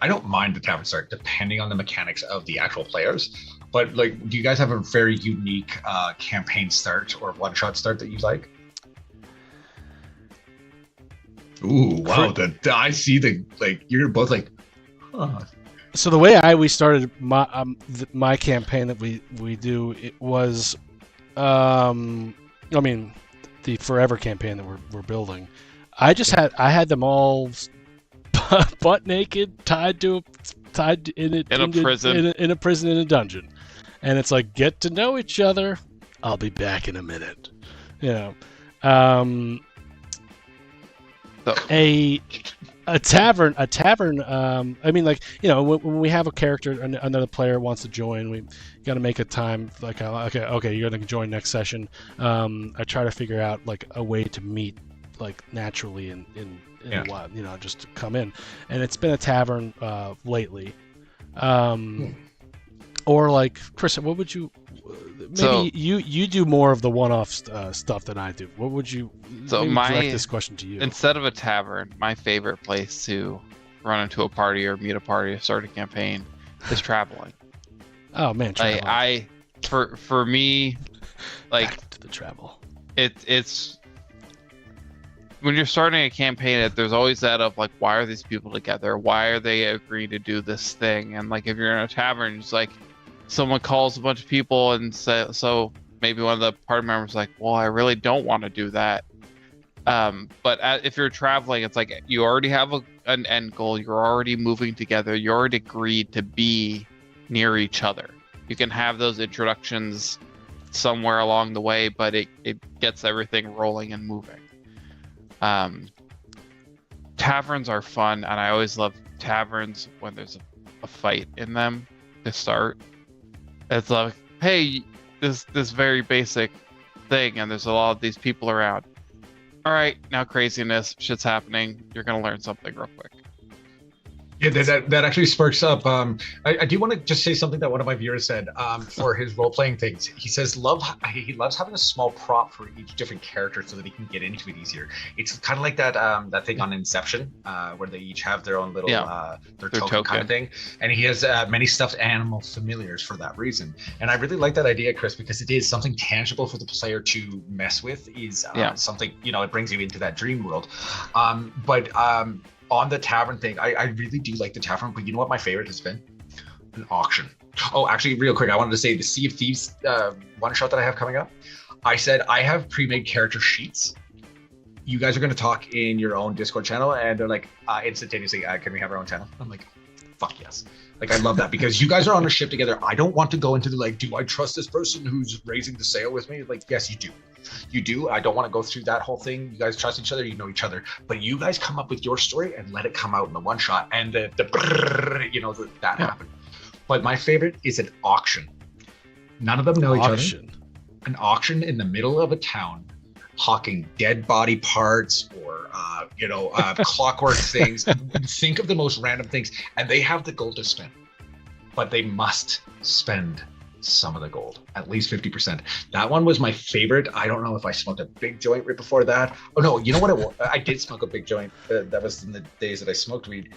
I don't mind the tavern start, depending on the mechanics of the actual players. But like, do you guys have a very unique campaign start or one-shot start that you like? Ooh, wow! I see you're both like, huh.
So the way we started my campaign that we do, it was, the Forever campaign that we're building. I had them all butt naked, tied in a prison in a dungeon, and it's like, get to know each other. I'll be back in a minute. A tavern. When we have a character, another player wants to join, we got to make a time. Like, okay, you're gonna join next session. I try to figure out like a way to meet, like, naturally in a while, just to come in. And it's been a tavern lately. Or like, Chris, what would you? Maybe you do more of the one-off stuff than I do. What would you? So direct this question to you.
Instead of a tavern, my favorite place to run into a party or meet a party or start a campaign is traveling.
Oh man, traveling.
For me, like,
back to the travel.
It's when you're starting a campaign, there's always that of like, why are these people together? Why are they agreeing to do this thing? And like, if you're in a tavern, it's like someone calls a bunch of people and so maybe one of the party members is like, well, I really don't want to do that. But if you're traveling, it's like you already have an end goal. You're already moving together. You already agreed to be near each other. You can have those introductions somewhere along the way, but it gets everything rolling and moving. Taverns are fun, and I always love taverns when there's a fight in them to start. It's like, hey, this very basic thing, and there's a lot of these people around. All right, now craziness, shit's happening. You're gonna learn something real quick.
Yeah, that actually sparks up. I do want to just say something that one of my viewers said for his role playing things. He says he loves having a small prop for each different character so that he can get into it easier. It's kind of like that thing on Inception where they each have their own little their token kind of thing, and he has many stuffed animal familiars for that reason. And I really like that idea, Chris, because it is something tangible for the player to mess with. Is something it brings you into that dream world, but. On the tavern thing, I really do like the tavern, but you know what my favorite has been? An auction. Oh, actually, real quick, I wanted to say the Sea of Thieves one shot that I have coming up. I said I have pre-made character sheets. You guys are going to talk in your own Discord channel, and they're like instantaneously, can we have our own channel? I'm like, fuck yes. Like, I love that because you guys are on a ship together. I don't want to go into the do I trust this person who's raising the sail with me? Like, yes, you do. You do. I don't want to go through that whole thing. You guys trust each other. You know each other. But you guys come up with your story and let it come out in the one shot. And that happened. But my favorite is an auction. None of them know each other. An auction in the middle of a town, hawking dead body parts or clockwork things. Think of the most random things, and they have the gold to spend, but they must spend some of the gold, at least 50%. That one was my favorite. I don't know if I smoked a big joint right before that. Oh no, you know what it was? I did smoke a big joint. That was in the days that I smoked weed.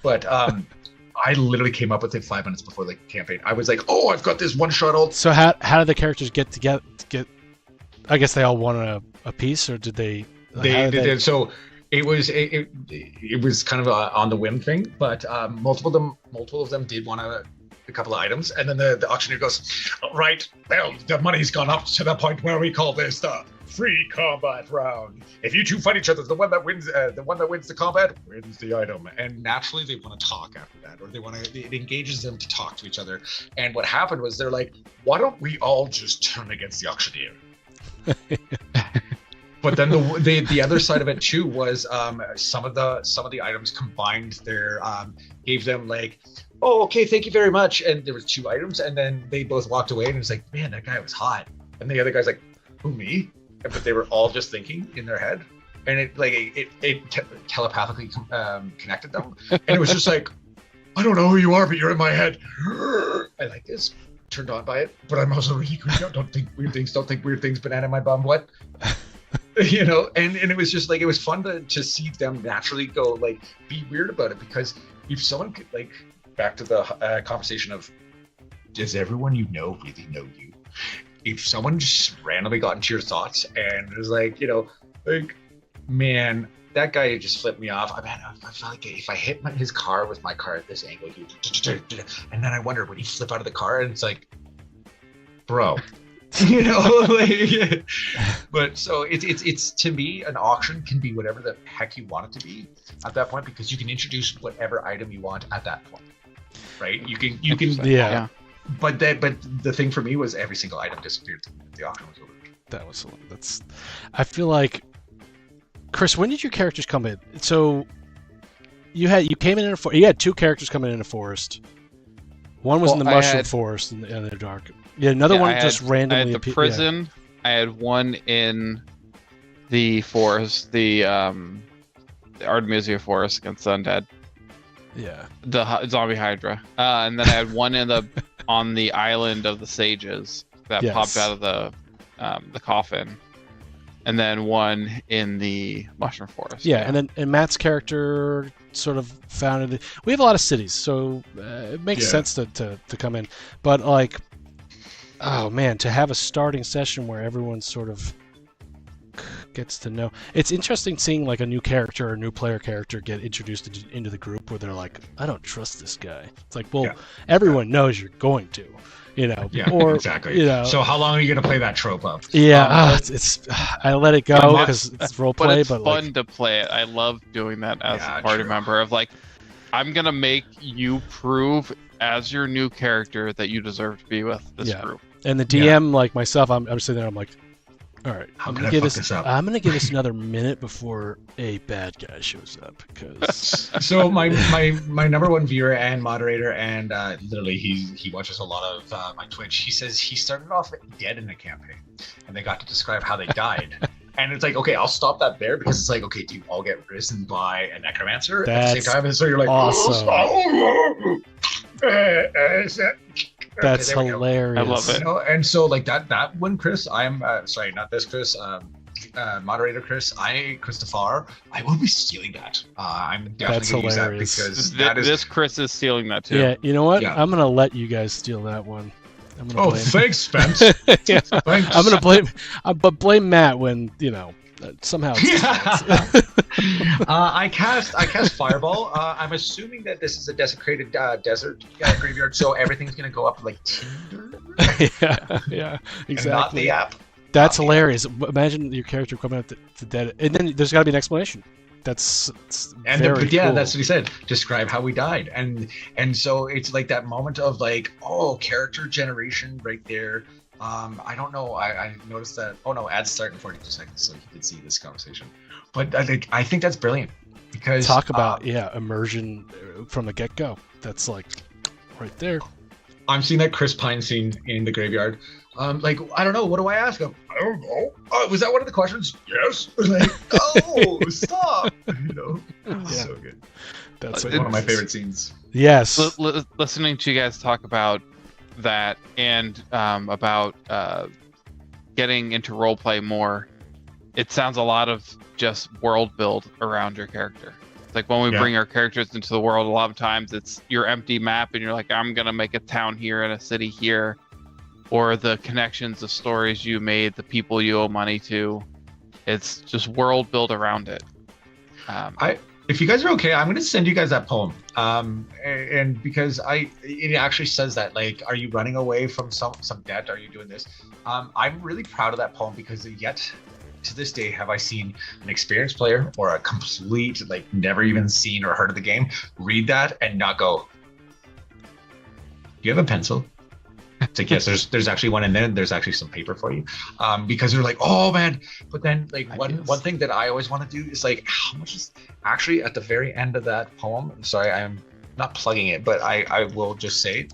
But I literally came up with it 5 minutes before the campaign. I was like, oh, I've got this one shot old.
So how did the characters get together? I guess they all won a piece, or did they?
They did. So it was kind of on the whim thing, but multiple of them did want a couple of items, and then the auctioneer goes, all right, well, the money's gone up to the point where we call this the free combat round. If you two fight each other, the one that wins the combat wins the item. And naturally, they want to talk after that, or it engages them to talk to each other. And what happened was they're like, why don't we all just turn against the auctioneer? But then the other side of it too was some of the items combined their gave them like, oh, okay, thank you very much. And there was 2 items, and then they both walked away, and it was like, man, that guy was hot. And the other guy's like, who, me? But they were all just thinking in their head, and it telepathically connected them. And it was just like, I don't know who you are, but you're in my head. I like this. Turned on by it, but I'm also really creeped out. Don't think weird things. Don't think weird things. Banana in my bum. What? And it was just like, it was fun to see them naturally go like be weird about it, because if someone could like, back to the conversation of, does everyone you know really know you? If someone just randomly got into your thoughts and was like, like, man, that guy just flipped me off. I felt like if I hit his car with my car at this angle, and then I wonder, would he flip out of the car? And it's like, bro, like, but so it's to me, an auction can be whatever the heck you want it to be at that point, because you can introduce whatever item you want at that point, right? You can
yeah.
But the thing for me was every single item disappeared. The auction was over.
I feel like, Chris, when did your characters come in? So you came in you had 2 characters coming in a forest. One was in the mushroom forest in the dark. Yeah, another one just randomly.
I had the prison. Yeah. I had one in the forest, the Artemisia forest against the undead.
Yeah.
The zombie hydra. And then I had one on the island of the sages that popped out of the coffin. And then one in the mushroom forest.
Yeah, and Matt's character sort of founded it. We have a lot of cities, so it makes sense to come in. But like, oh man, to have a starting session where everyone sort of gets to know. It's interesting seeing like a new character or a new player character get introduced into the group where they're like, I don't trust this guy. It's like, well, everyone knows you're going to.
Yeah,
or,
exactly. So how long are you going to play that trope of?
Yeah, it's I let it go because it's role play,
but it's fun to play it. I love doing that as a party member. Of like, I'm gonna make you prove as your new character that you deserve to be with this group. And the
DM, like myself, I'm sitting there. I'm like, all right,
I'm gonna give
this another minute before a bad guy shows up. Because
so my number one viewer and moderator, and literally he watches a lot of my Twitch. He says he started off dead in the campaign, and they got to describe how they died. And it's like, okay, I'll stop that there because it's like, okay, do you all get risen by a necromancer at the
That's
same time? And so you're like,
awesome. That's
there we go.
hilarious.
I love it.
You know, and so like that one, Chris, I'm sorry, not this Chris, moderator Chris, Christopher, I will be stealing that. I'm
That's
definitely gonna use that
hilarious.
because that is.
This Chris is stealing that too.
Yeah, you know what?
Yeah.
I'm gonna let you guys steal that one. I'm gonna
Oh,
blame.
thanks, Spence.
Yeah.
Thanks.
I'm gonna blame, but blame Matt when somehow.
I cast Fireball. I'm assuming that this is a desecrated desert graveyard, so everything's gonna go up like Tinder.
yeah,
And not
exactly.
the app.
That's hilarious. Imagine your character coming out to dead, and then there's got to be an explanation. That's
And
very
yeah,
cool.
that's what he said. Describe how we died, and so it's like that moment of like, oh, character generation right there. I don't know. I noticed that. Oh no, ads start in 42 seconds, so you can see this conversation. But I think that's brilliant because
Talk about immersion from the get go. That's like right there.
I'm seeing that Chris Pine scene in the graveyard. Like, I don't know. What do I ask him? I don't know. Was that one of the questions? Yes. Like, oh, stop.
Yeah.
So good.
That's
One of my favorite scenes.
Yes.
Listening to you guys talk about that and about getting into roleplay more, it sounds a lot of just world build around your character. It's like when we bring our characters into the world, a lot of times it's your empty map and you're like, I'm gonna make a town here and a city here, or the connections, the stories you made, the people you owe money to. It's just world build around it.
If you guys are okay, I'm going to send you guys that poem. And because it actually says that, like, are you running away from some debt? Are you doing this? I'm really proud of that poem because yet to this day have I seen an experienced player or a complete, like, never even seen or heard of the game read that and not go, do you have a pencil? It's like, yes, there's actually one in there. There's actually some paper for you, because they're like, oh man. But then like one thing that I always want to do is like, how much is actually at the very end of that poem? Sorry, I'm not plugging it, but I will just say,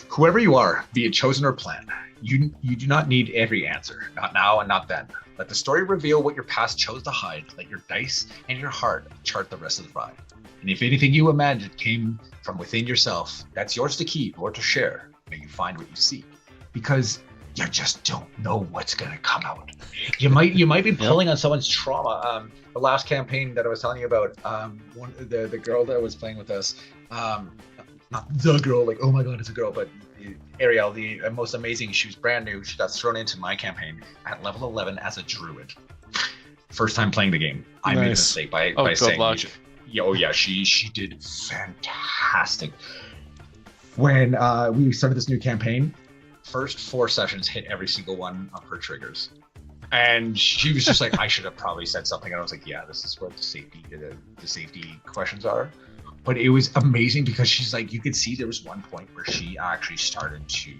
whoever you are, be it chosen or planned, you do not need every answer, not now and not then. Let the story reveal what your past chose to hide. Let your dice and your heart chart the rest of the ride. And if anything you imagined came from within yourself, that's yours to keep or to share. May you find what you seek, because you just don't know what's gonna come out. You might be pulling on someone's trauma. The last campaign that I was telling you about, the girl that was playing with us, not the girl, like, oh my god, it's a girl, but Ariel, the most amazing. She was brand new. She got thrown into my campaign at level 11 as a druid. First time playing the game. I made a mistake by saying. Oh yeah, she did fantastic. When we started this new campaign, first 4 sessions hit every single one of her triggers, and she was just like, I should have probably said something, and I was like, yeah, this is what the safety questions are. But it was amazing because she's like, you could see there was one point where she actually started to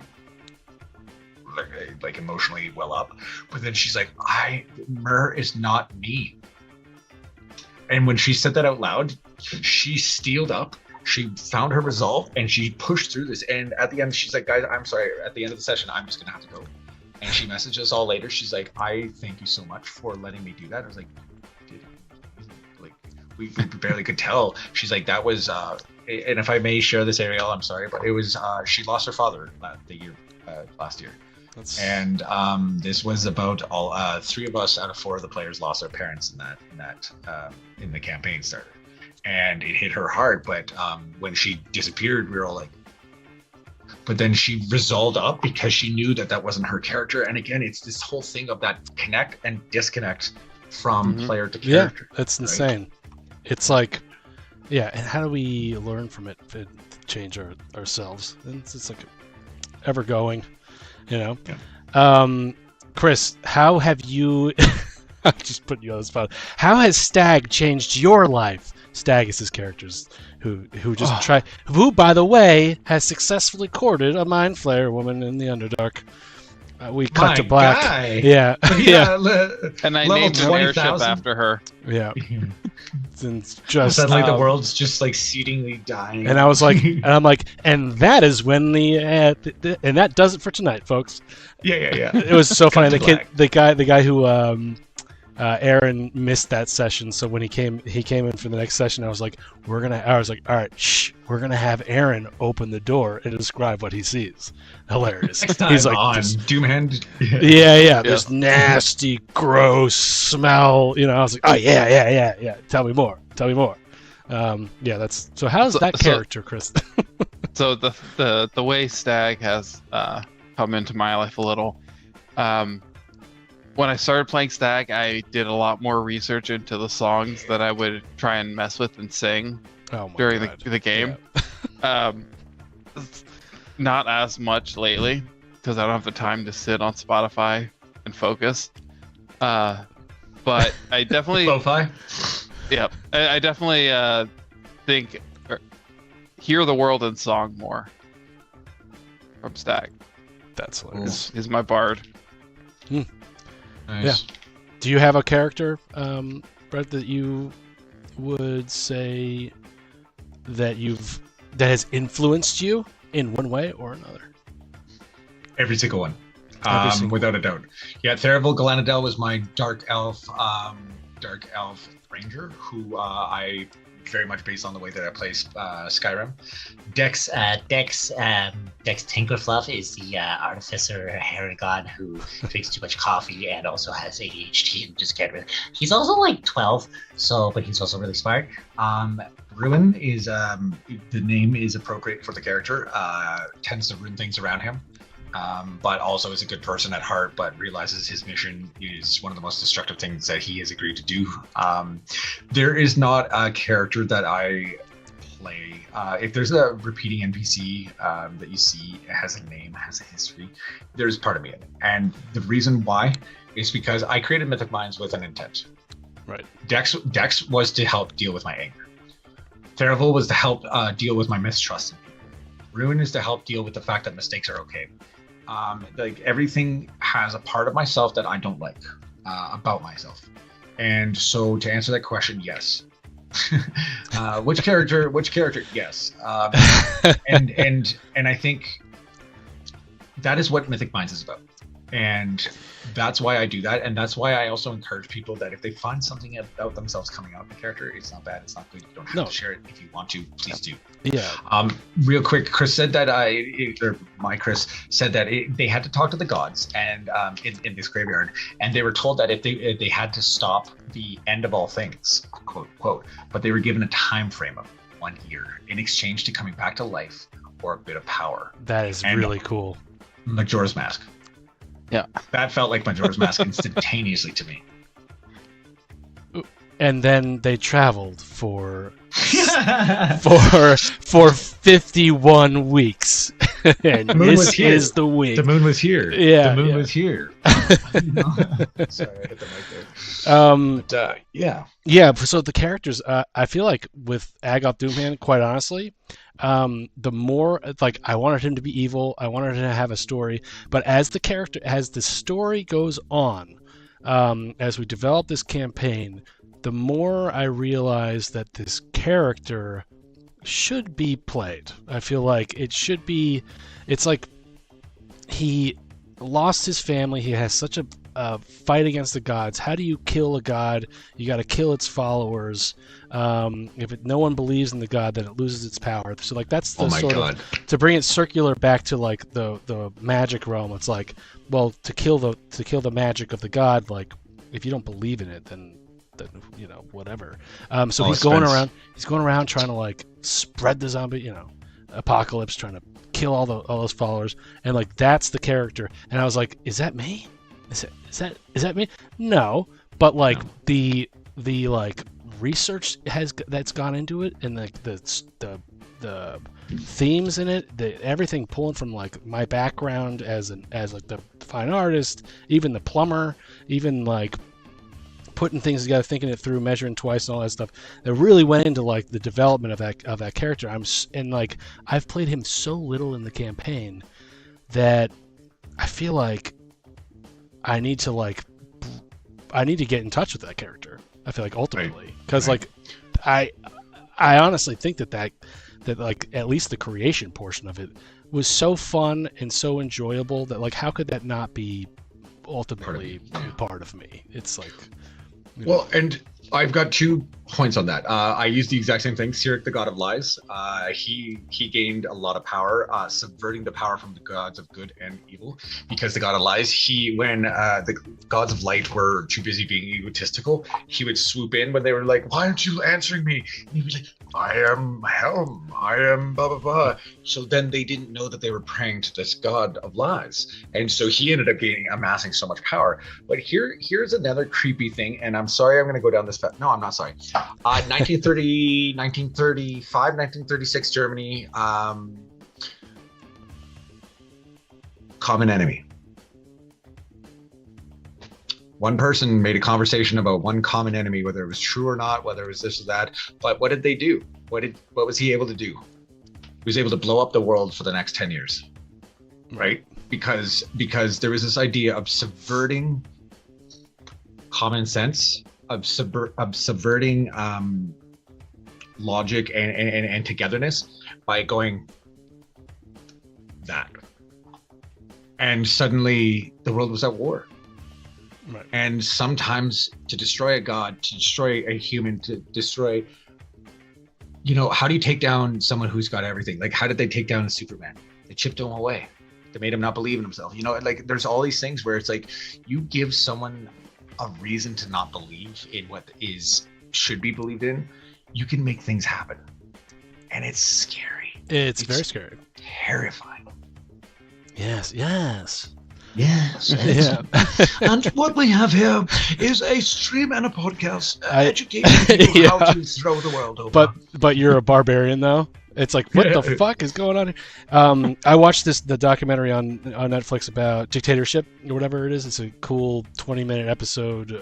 like emotionally well up, but then she's like, Myr is not me. And when she said that out loud, she steeled up, she found her resolve, and she pushed through this. And at the end, she's like, guys, I'm sorry. At the end of the session, I'm just going to have to go. And she messaged us all later. She's like, I thank you so much for letting me do that. I was like, we barely could tell. She's like, that was, and if I may share this, Ariel, I'm sorry, but it was, she lost her father last year. And this was about all 3 of us out of 4 of the players lost their parents in the campaign started, and it hit her hard. But when she disappeared, we were all like, but then she resolved up because she knew that wasn't her character. And again, it's this whole thing of that connect and disconnect from player to character.
Yeah, that's insane. It's like, yeah, and how do we learn from it to change ourselves? And it's like ever going. Chris, how have you I'm just putting you on the spot. How has Stag changed your life? Stag is his characters who who, by the way, has successfully courted a Mind Flayer woman in the Underdark. we cut to
My
black.
guy.
Yeah, yeah,
And I
Level
named an airship
20,000?
after her.
yeah. It's just
Suddenly the
um,
world's just like seedingly dying.
And I was like, and that is when and that does it for tonight, folks.
yeah.
It was so funny.
Cut
The
to
kid, the guy who Aaron missed that session. So when he came in for the next session. I was like, all right, shh, we're gonna have Aaron open the door and describe what he sees. Hilarious.
Next time
He's like,
on
"This-
Doomhand.
yeah, this nasty, gross smell. I was like, oh yeah. Tell me more. Yeah, that's so. How's that character, Chris?
So the way Stag has come into my life a little. When I started playing Stag, I did a lot more research into the songs that I would try and mess with and sing during the game.
Yeah.
Not as much lately because I don't have the time to sit on Spotify and focus. But I definitely,
Lo-fi.
yeah, I definitely think hear the world in song more from Stag.
That's hilarious.
He's my bard.
Nice.
Yeah. Do you have a character, Brett, that you would say that has influenced you in one way or another?
Every single one.
Every single
Without a doubt. Yeah, Theravel Galanadel was my dark elf ranger, who I very much based on the way that I play Skyrim.
Dex Tinkerfluff is the artificer Haragon who drinks too much coffee and also has ADHD and just can't really. He's also like 12, but he's also really smart.
Ruin is the name is appropriate for the character. Tends to ruin things around him, but also is a good person at heart. But realizes his mission is one of the most destructive things that he has agreed to do. There is not a character that I play. If there's a repeating NPC that you see has a name, has a history, there's part of me in it. And the reason why is because I created Mythic Minds with an intent.
Right.
Dex was to help deal with my anger. Theravel was to help deal with my mistrust in people. Ruin is to help deal with the fact that mistakes are okay. Like everything has a part of myself that I don't like about myself. And so to answer that question, yes. Which character? Yes. And I think that is what Mythic Minds is about. And that's why I do that. And that's why I also encourage people that if they find something about themselves coming out of the character, it's not bad, it's not good. You don't have to share it. If you want to, please do.
Yeah.
Real quick, Chris said that Chris said that they had to talk to the gods and in this graveyard, and they were told that if they had to stop the end of all things, quote, but they were given a time frame of 1 year in exchange to coming back to life or a bit of power.
That is really cool.
Majora's Mask.
Yeah.
That felt like Majora's Mask instantaneously to me.
And then they traveled for 51 weeks. And
The moon was
this
here.
is the week.
The moon was here.
Yeah,
The moon
yeah.
was here. Sorry, I hit the mic there. But, yeah.
Yeah, so the characters, I feel like with Agoth Doomhand, quite honestly, the more like I wanted him to be evil, I wanted him to have a story, but as the story goes on, as we develop this campaign, the more I realize that this character should be played. I feel like it's like he lost his family, he has such a fight against the gods. How do you kill a god? You got to kill its followers. If no one believes in the god, then it loses its power. So like that's the to bring it circular back to like the magic realm. It's like, well, to kill the magic of the god, like if you don't believe in it, then whatever. So he's going around trying to like spread the zombie apocalypse, trying to kill all those followers, and like that's the character. And I was like, is that me? Is that me? No, but like the like research that's gone into it, and like the themes in it, everything pulling from like my background as like the fine artist, even the plumber, even like putting things together, thinking it through, measuring twice, and all that stuff. That really went into like the development of that character. I've played him so little in the campaign that I feel like I need to get in touch with that character. I feel like ultimately, because like I honestly think that like at least the creation portion of it was so fun and so enjoyable that like how could that not be ultimately part of me? It's like,
well, and I've got 2 points on that. I used the exact same thing. Sirik, the god of lies. He gained a lot of power, subverting the power from the gods of good and evil. Because the god of lies, when the gods of light were too busy being egotistical, he would swoop in when they were like, "Why aren't you answering me?" And he'd be like, "I am Helm. I am blah blah blah." So then they didn't know that they were praying to this god of lies, and so he ended up amassing so much power. But here's another creepy thing, and I'm sorry, I'm going to go down this path. No, I'm not sorry. 1930, 1935, 1936 Germany, common enemy. One person made a conversation about one common enemy, whether it was true or not, whether it was this or that. But what did they do? What was he able to do? He was able to blow up the world for the next 10 years, right? Because there was this idea of subverting common sense, of subverting logic and togetherness by going that. And suddenly the world was at war.
right.
And sometimes to destroy a god, to destroy a human, to destroy, how do you take down someone who's got everything? Like, how did they take down a Superman? They chipped him away. They made him not believe in himself. Like there's all these things where it's like you give someone a reason to not believe in what should be believed in, you can make things happen. And it's scary.
It's very scary.
Terrifying.
Yes.
Yes.
Yeah.
And what we have here is a stream and a podcast educating people how to throw the world over.
But you're a barbarian though. It's like, what the fuck is going on here? I watched the documentary on Netflix about dictatorship or whatever it is. It's a cool 20-minute episode,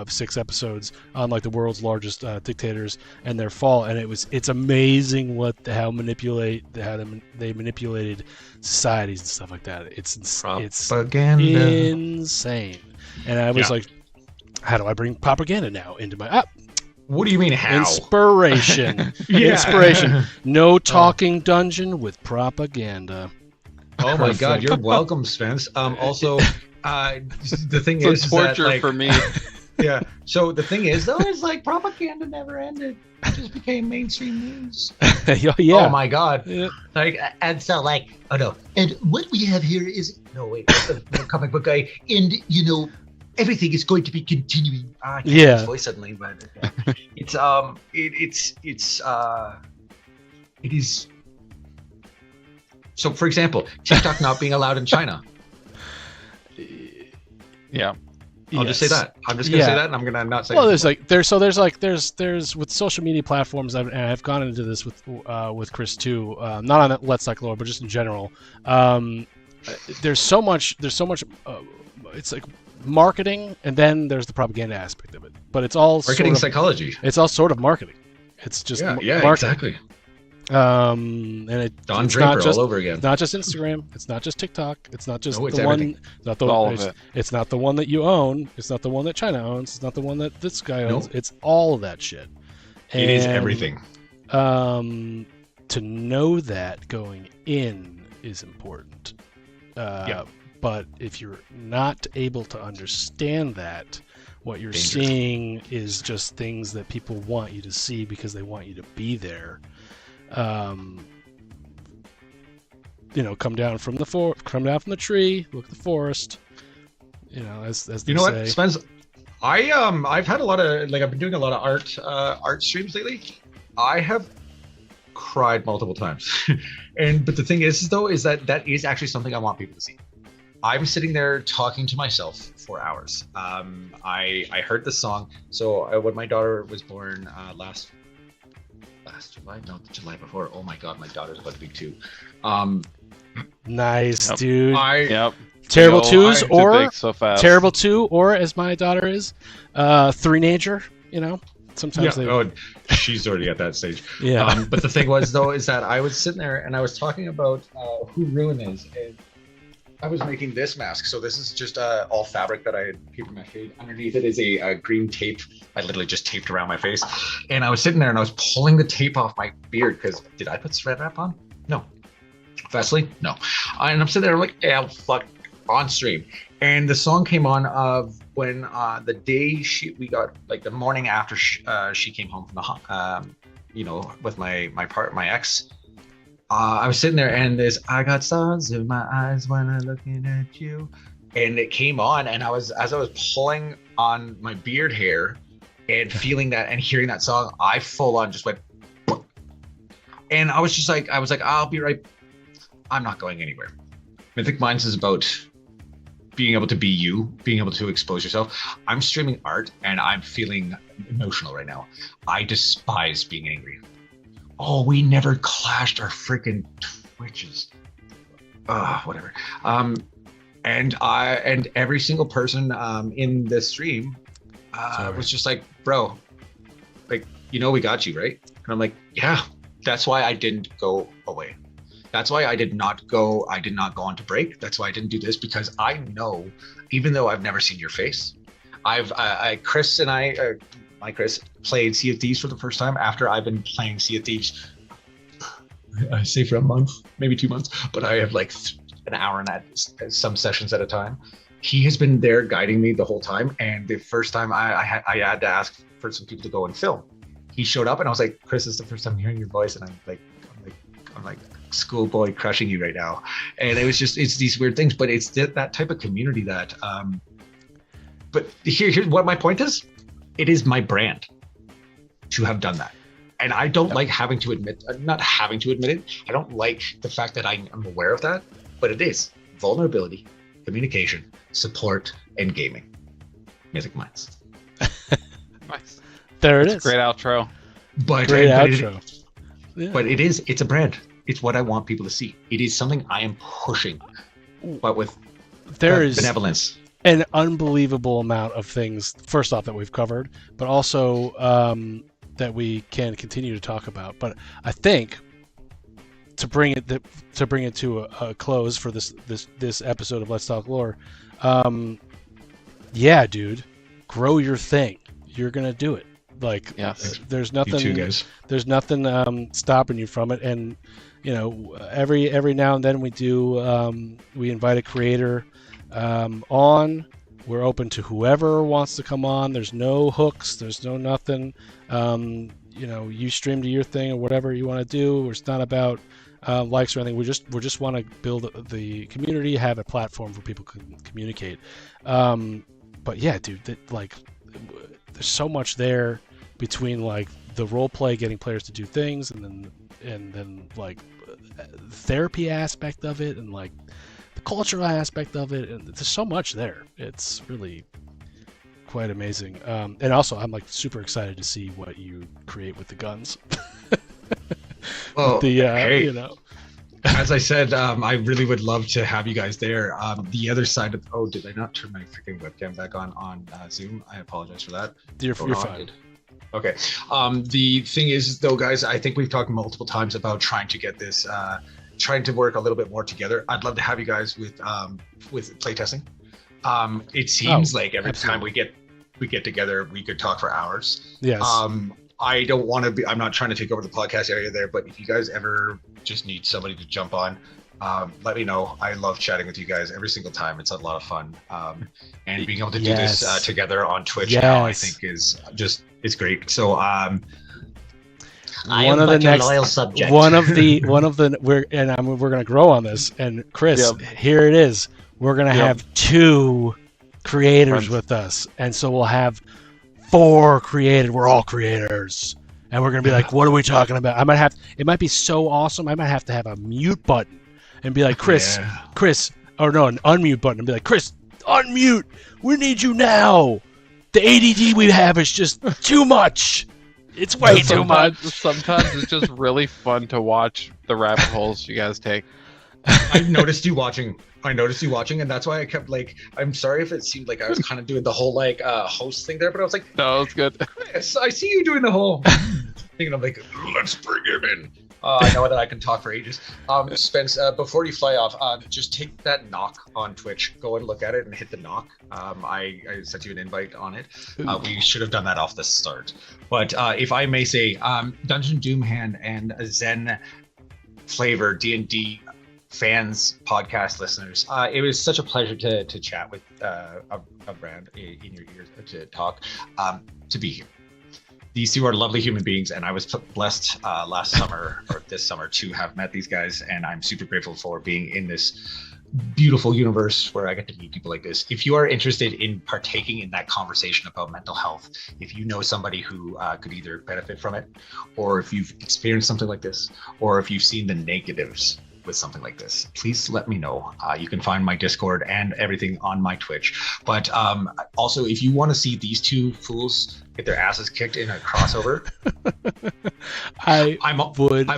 6 episodes on like the world's largest dictators and their fall, and it's amazing how they manipulated societies and stuff like that. It's
Propaganda.
insane. And I was like, how do I bring propaganda now into my
What do you mean how?
Inspiration. Inspiration. No talking dungeon with propaganda.
Oh my god, you're welcome, Spence. Also, the thing
It's
is
torture
that, like,
for me.
Yeah. So the thing is, though, is like propaganda never ended. It just became mainstream news.
Yeah.
Oh my god.
Yeah.
Like, and so like, oh no. And what we have here is that's the comic book guy, and everything is going to be continuing. I can't hear his voice suddenly, but it is. So, for example, TikTok not being allowed in China.
Yeah.
I'll just say that. I'm just gonna say that, and I'm gonna not say.
Well, there's with social media platforms, and I've gone into this with Chris too. Not on Let's Talk Lore, but just in general. There's so much. It's like marketing, and then there's the propaganda aspect of it. But it's all
marketing psychology.
It's all sort of marketing. It's just
marketing.
Exactly. And it's
Draper
not just
all over again.
It's not just Instagram. It's not just TikTok. It's not just
it's
the
everything.
one. Not the,
all
it's,
of it.
It's not the one that you own. It's not the one that China owns. It's not the one that this guy owns.
Nope.
It's all of that shit.
It is everything.
To know that going in is important. But if you're not able to understand that, what you're seeing is just things that people want you to see because they want you to be there. Come down from the tree, look at the forest. As they say.
What, Spence? I've had a lot of I've been doing a lot of art streams lately. I have cried multiple times, but the thing is that is actually something I want people to see. I'm sitting there talking to myself for hours. I heard the song. So when my daughter was born last July, no, the July before. Oh my God, my daughter's about to be 2.
Nice, dude.
Terrible
twos or
so fast.
Terrible 2, or as my daughter is, 3-nager. Sometimes
she's already at that stage.
Yeah.
But the thing was, though, is that I was sitting there and I was talking about who Ruin is. And I was making this mask. So this is just all fabric that I had paper mache. Underneath it is a green tape. I literally just taped around my face. And I was sitting there and I was pulling the tape off my beard because did I put thread wrap on? No. Vaseline? No. And I'm sitting there like, yeah, fuck, on stream. And the song came on of when the day we got, like the morning after she came home from the, with my ex. I was sitting there and I got stars in my eyes when I'm looking at you. And it came on and as I was pulling on my beard hair and feeling that and hearing that song, I full on just went, and I was like, I'll be right. I'm not going anywhere. Mythic Minds is about being able to be you, being able to expose yourself. I'm streaming art and I'm feeling emotional right now. I despise being angry. Oh, we never clashed our freaking Twitches. Whatever. And every single person in this stream was just like, bro, like, we got you, right? And I'm like, yeah, that's why I didn't go away. That's why I did not go on to break. That's why I didn't do this, because I know, even though I've never seen your face, Chris and I played Sea of Thieves for the first time after I've been playing Sea of Thieves, I say for a month, maybe 2 months, but I have like an hour and some sessions at a time. He has been there guiding me the whole time. And the first time I had to ask for some people to go and film. He showed up and I was like, Chris, this is the first time I'm hearing your voice. And I'm like schoolboy crushing you right now. And it's these weird things, but it's that type of community that, but here's what my point is. It is my brand to have done that. And I don't like not having to admit it. I don't like the fact that I'm aware of that, but it is vulnerability, communication, support, and gaming. Mythic Minds.
Nice.
There it
That's
is.
a great outro.
But
it's a brand. It's what I want people to see. It is something I am pushing, but with benevolence.
An unbelievable amount of things, first off, that we've covered, but also that we can continue to talk about. But I think to bring it to a close for this episode of Let's Talk Lore, yeah, dude, grow your thing. You're gonna do it. Like,
yes.
There's nothing.
You too, guys.
There's nothing stopping you from it. And every now and then we invite a creator on. We're open to whoever wants to come on. There's no hooks. There's no nothing. You stream to your thing or whatever you want to do. It's not about likes or anything. We just want to build the community, have a platform where people can communicate. But yeah, dude, there's so much there between like the role play, getting players to do things, and then like therapy aspect of it, and like the cultural aspect of it, and there's so much there. It's really quite amazing. And also, I'm like super excited to see what you create with the guns.
Well, hey, as I said, I really would love to have you guys there. The other side of did I not turn my freaking webcam back on Zoom? I apologize for that.
You're fine.
Okay. The thing is, though, guys, I think we've talked multiple times about trying to get this, trying to work a little bit more together. I'd love to have you guys with playtesting. It seems like every time we get together, we could talk for hours.
Yes.
I don't want to be. I'm not trying to take over the podcast area there, but if you guys ever just need somebody to jump on, let me know. I love chatting with you guys every single time. It's a lot of fun. And being able to do this together on Twitch now, I think is great. So
I am a loyal subject.
One of the we're going to grow on this. And Chris, here it is. We're going to have 2 creators with us, and so we'll have 4 created. We're all creators, and we're going to be like, what are we talking about? It might be so awesome. I might have to have a mute button and be like, Chris, or no, an unmute button and be like, Chris, unmute. We need you now. The ADD we have is just too much. It's way too much.
Sometimes it's just really fun to watch the rabbit holes you guys take.
I noticed you watching, and that's why I kept I'm sorry if it seemed like I was kind of doing the whole host thing there, but I was like,
no, it's good.
Chris, I see you doing the whole thing, and I'm like, let's bring him in. I know that I can talk for ages. Spence, before you fly off, just take that knock on Twitch. Go and look at it and hit the knock. I sent you an invite on it. We should have done that off the start. But if I may say, Dungeon Doom Hand and Zen Flavor D&D fans, podcast listeners, it was such a pleasure to chat with a brand in your ears, to talk, to be here. These two are lovely human beings, and I was blessed last summer or this summer to have met these guys, and I'm super grateful for being in this beautiful universe where I get to meet people like this. If you are interested in partaking in that conversation about mental health, if you know somebody who could either benefit from it, or if you've experienced something like this, or if you've seen the negatives with something like this, please let me know. You can find my Discord and everything on my Twitch. But also, if you want to see these two fools get their asses kicked in a crossover, I would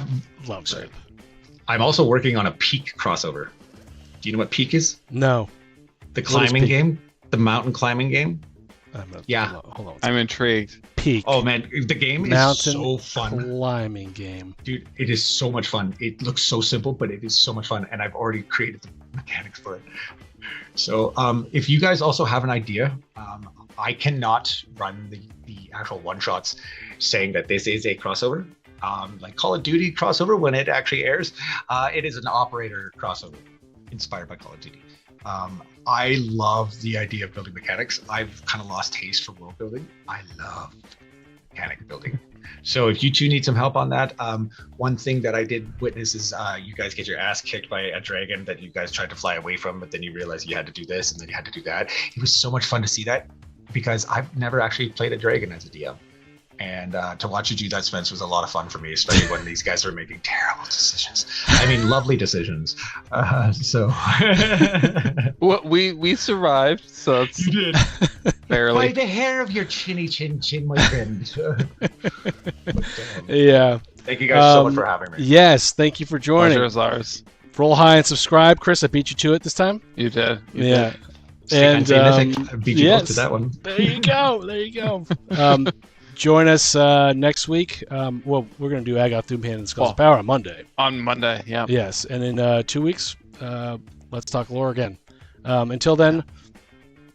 love it. I'm also working on a Peak crossover. Do you know what Peak is?
No.
The climbing game, the mountain climbing game. Yeah.
Hold on. I'm intrigued.
Peak.
Oh man, the game
mountain
is so fun.
Climbing game.
Dude, it is so much fun. It looks so simple, but it is so much fun, and I've already created the mechanics for it. So if you guys also have an idea, I cannot run the actual one-shots saying that this is a crossover. Like Call of Duty crossover when it actually airs. It is an operator crossover inspired by Call of Duty. I love the idea of building mechanics. I've kind of lost taste for world building. I love mechanic building. So if you two need some help on that, one thing that I did witness is you guys get your ass kicked by a dragon that you guys tried to fly away from, but then you realized you had to do this and then you had to do that. It was so much fun to see that because I've never actually played a dragon as a DM. And to watch you do that, Spence, was a lot of fun for me, especially when these guys were making terrible decisions. I mean, lovely decisions.
Well, we survived, so it's
you did.
Barely.
By the hair of your chinny chin, my friend.
Yeah.
Thank you guys so much for having me.
Yes, thank you for joining.
Pleasure is ours.
Roll high and subscribe. Chris, I beat you to it this time.
You did. You
yeah.
did.
And
I beat you both to that one.
There you go. There you go. Join us next week. Well, we're going to do Agoth Doomhand and Skulls of Power on Monday.
On Monday, yeah.
Yes, and in 2 weeks, let's talk lore again. Until then,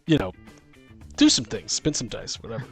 do some things, spin some dice, whatever.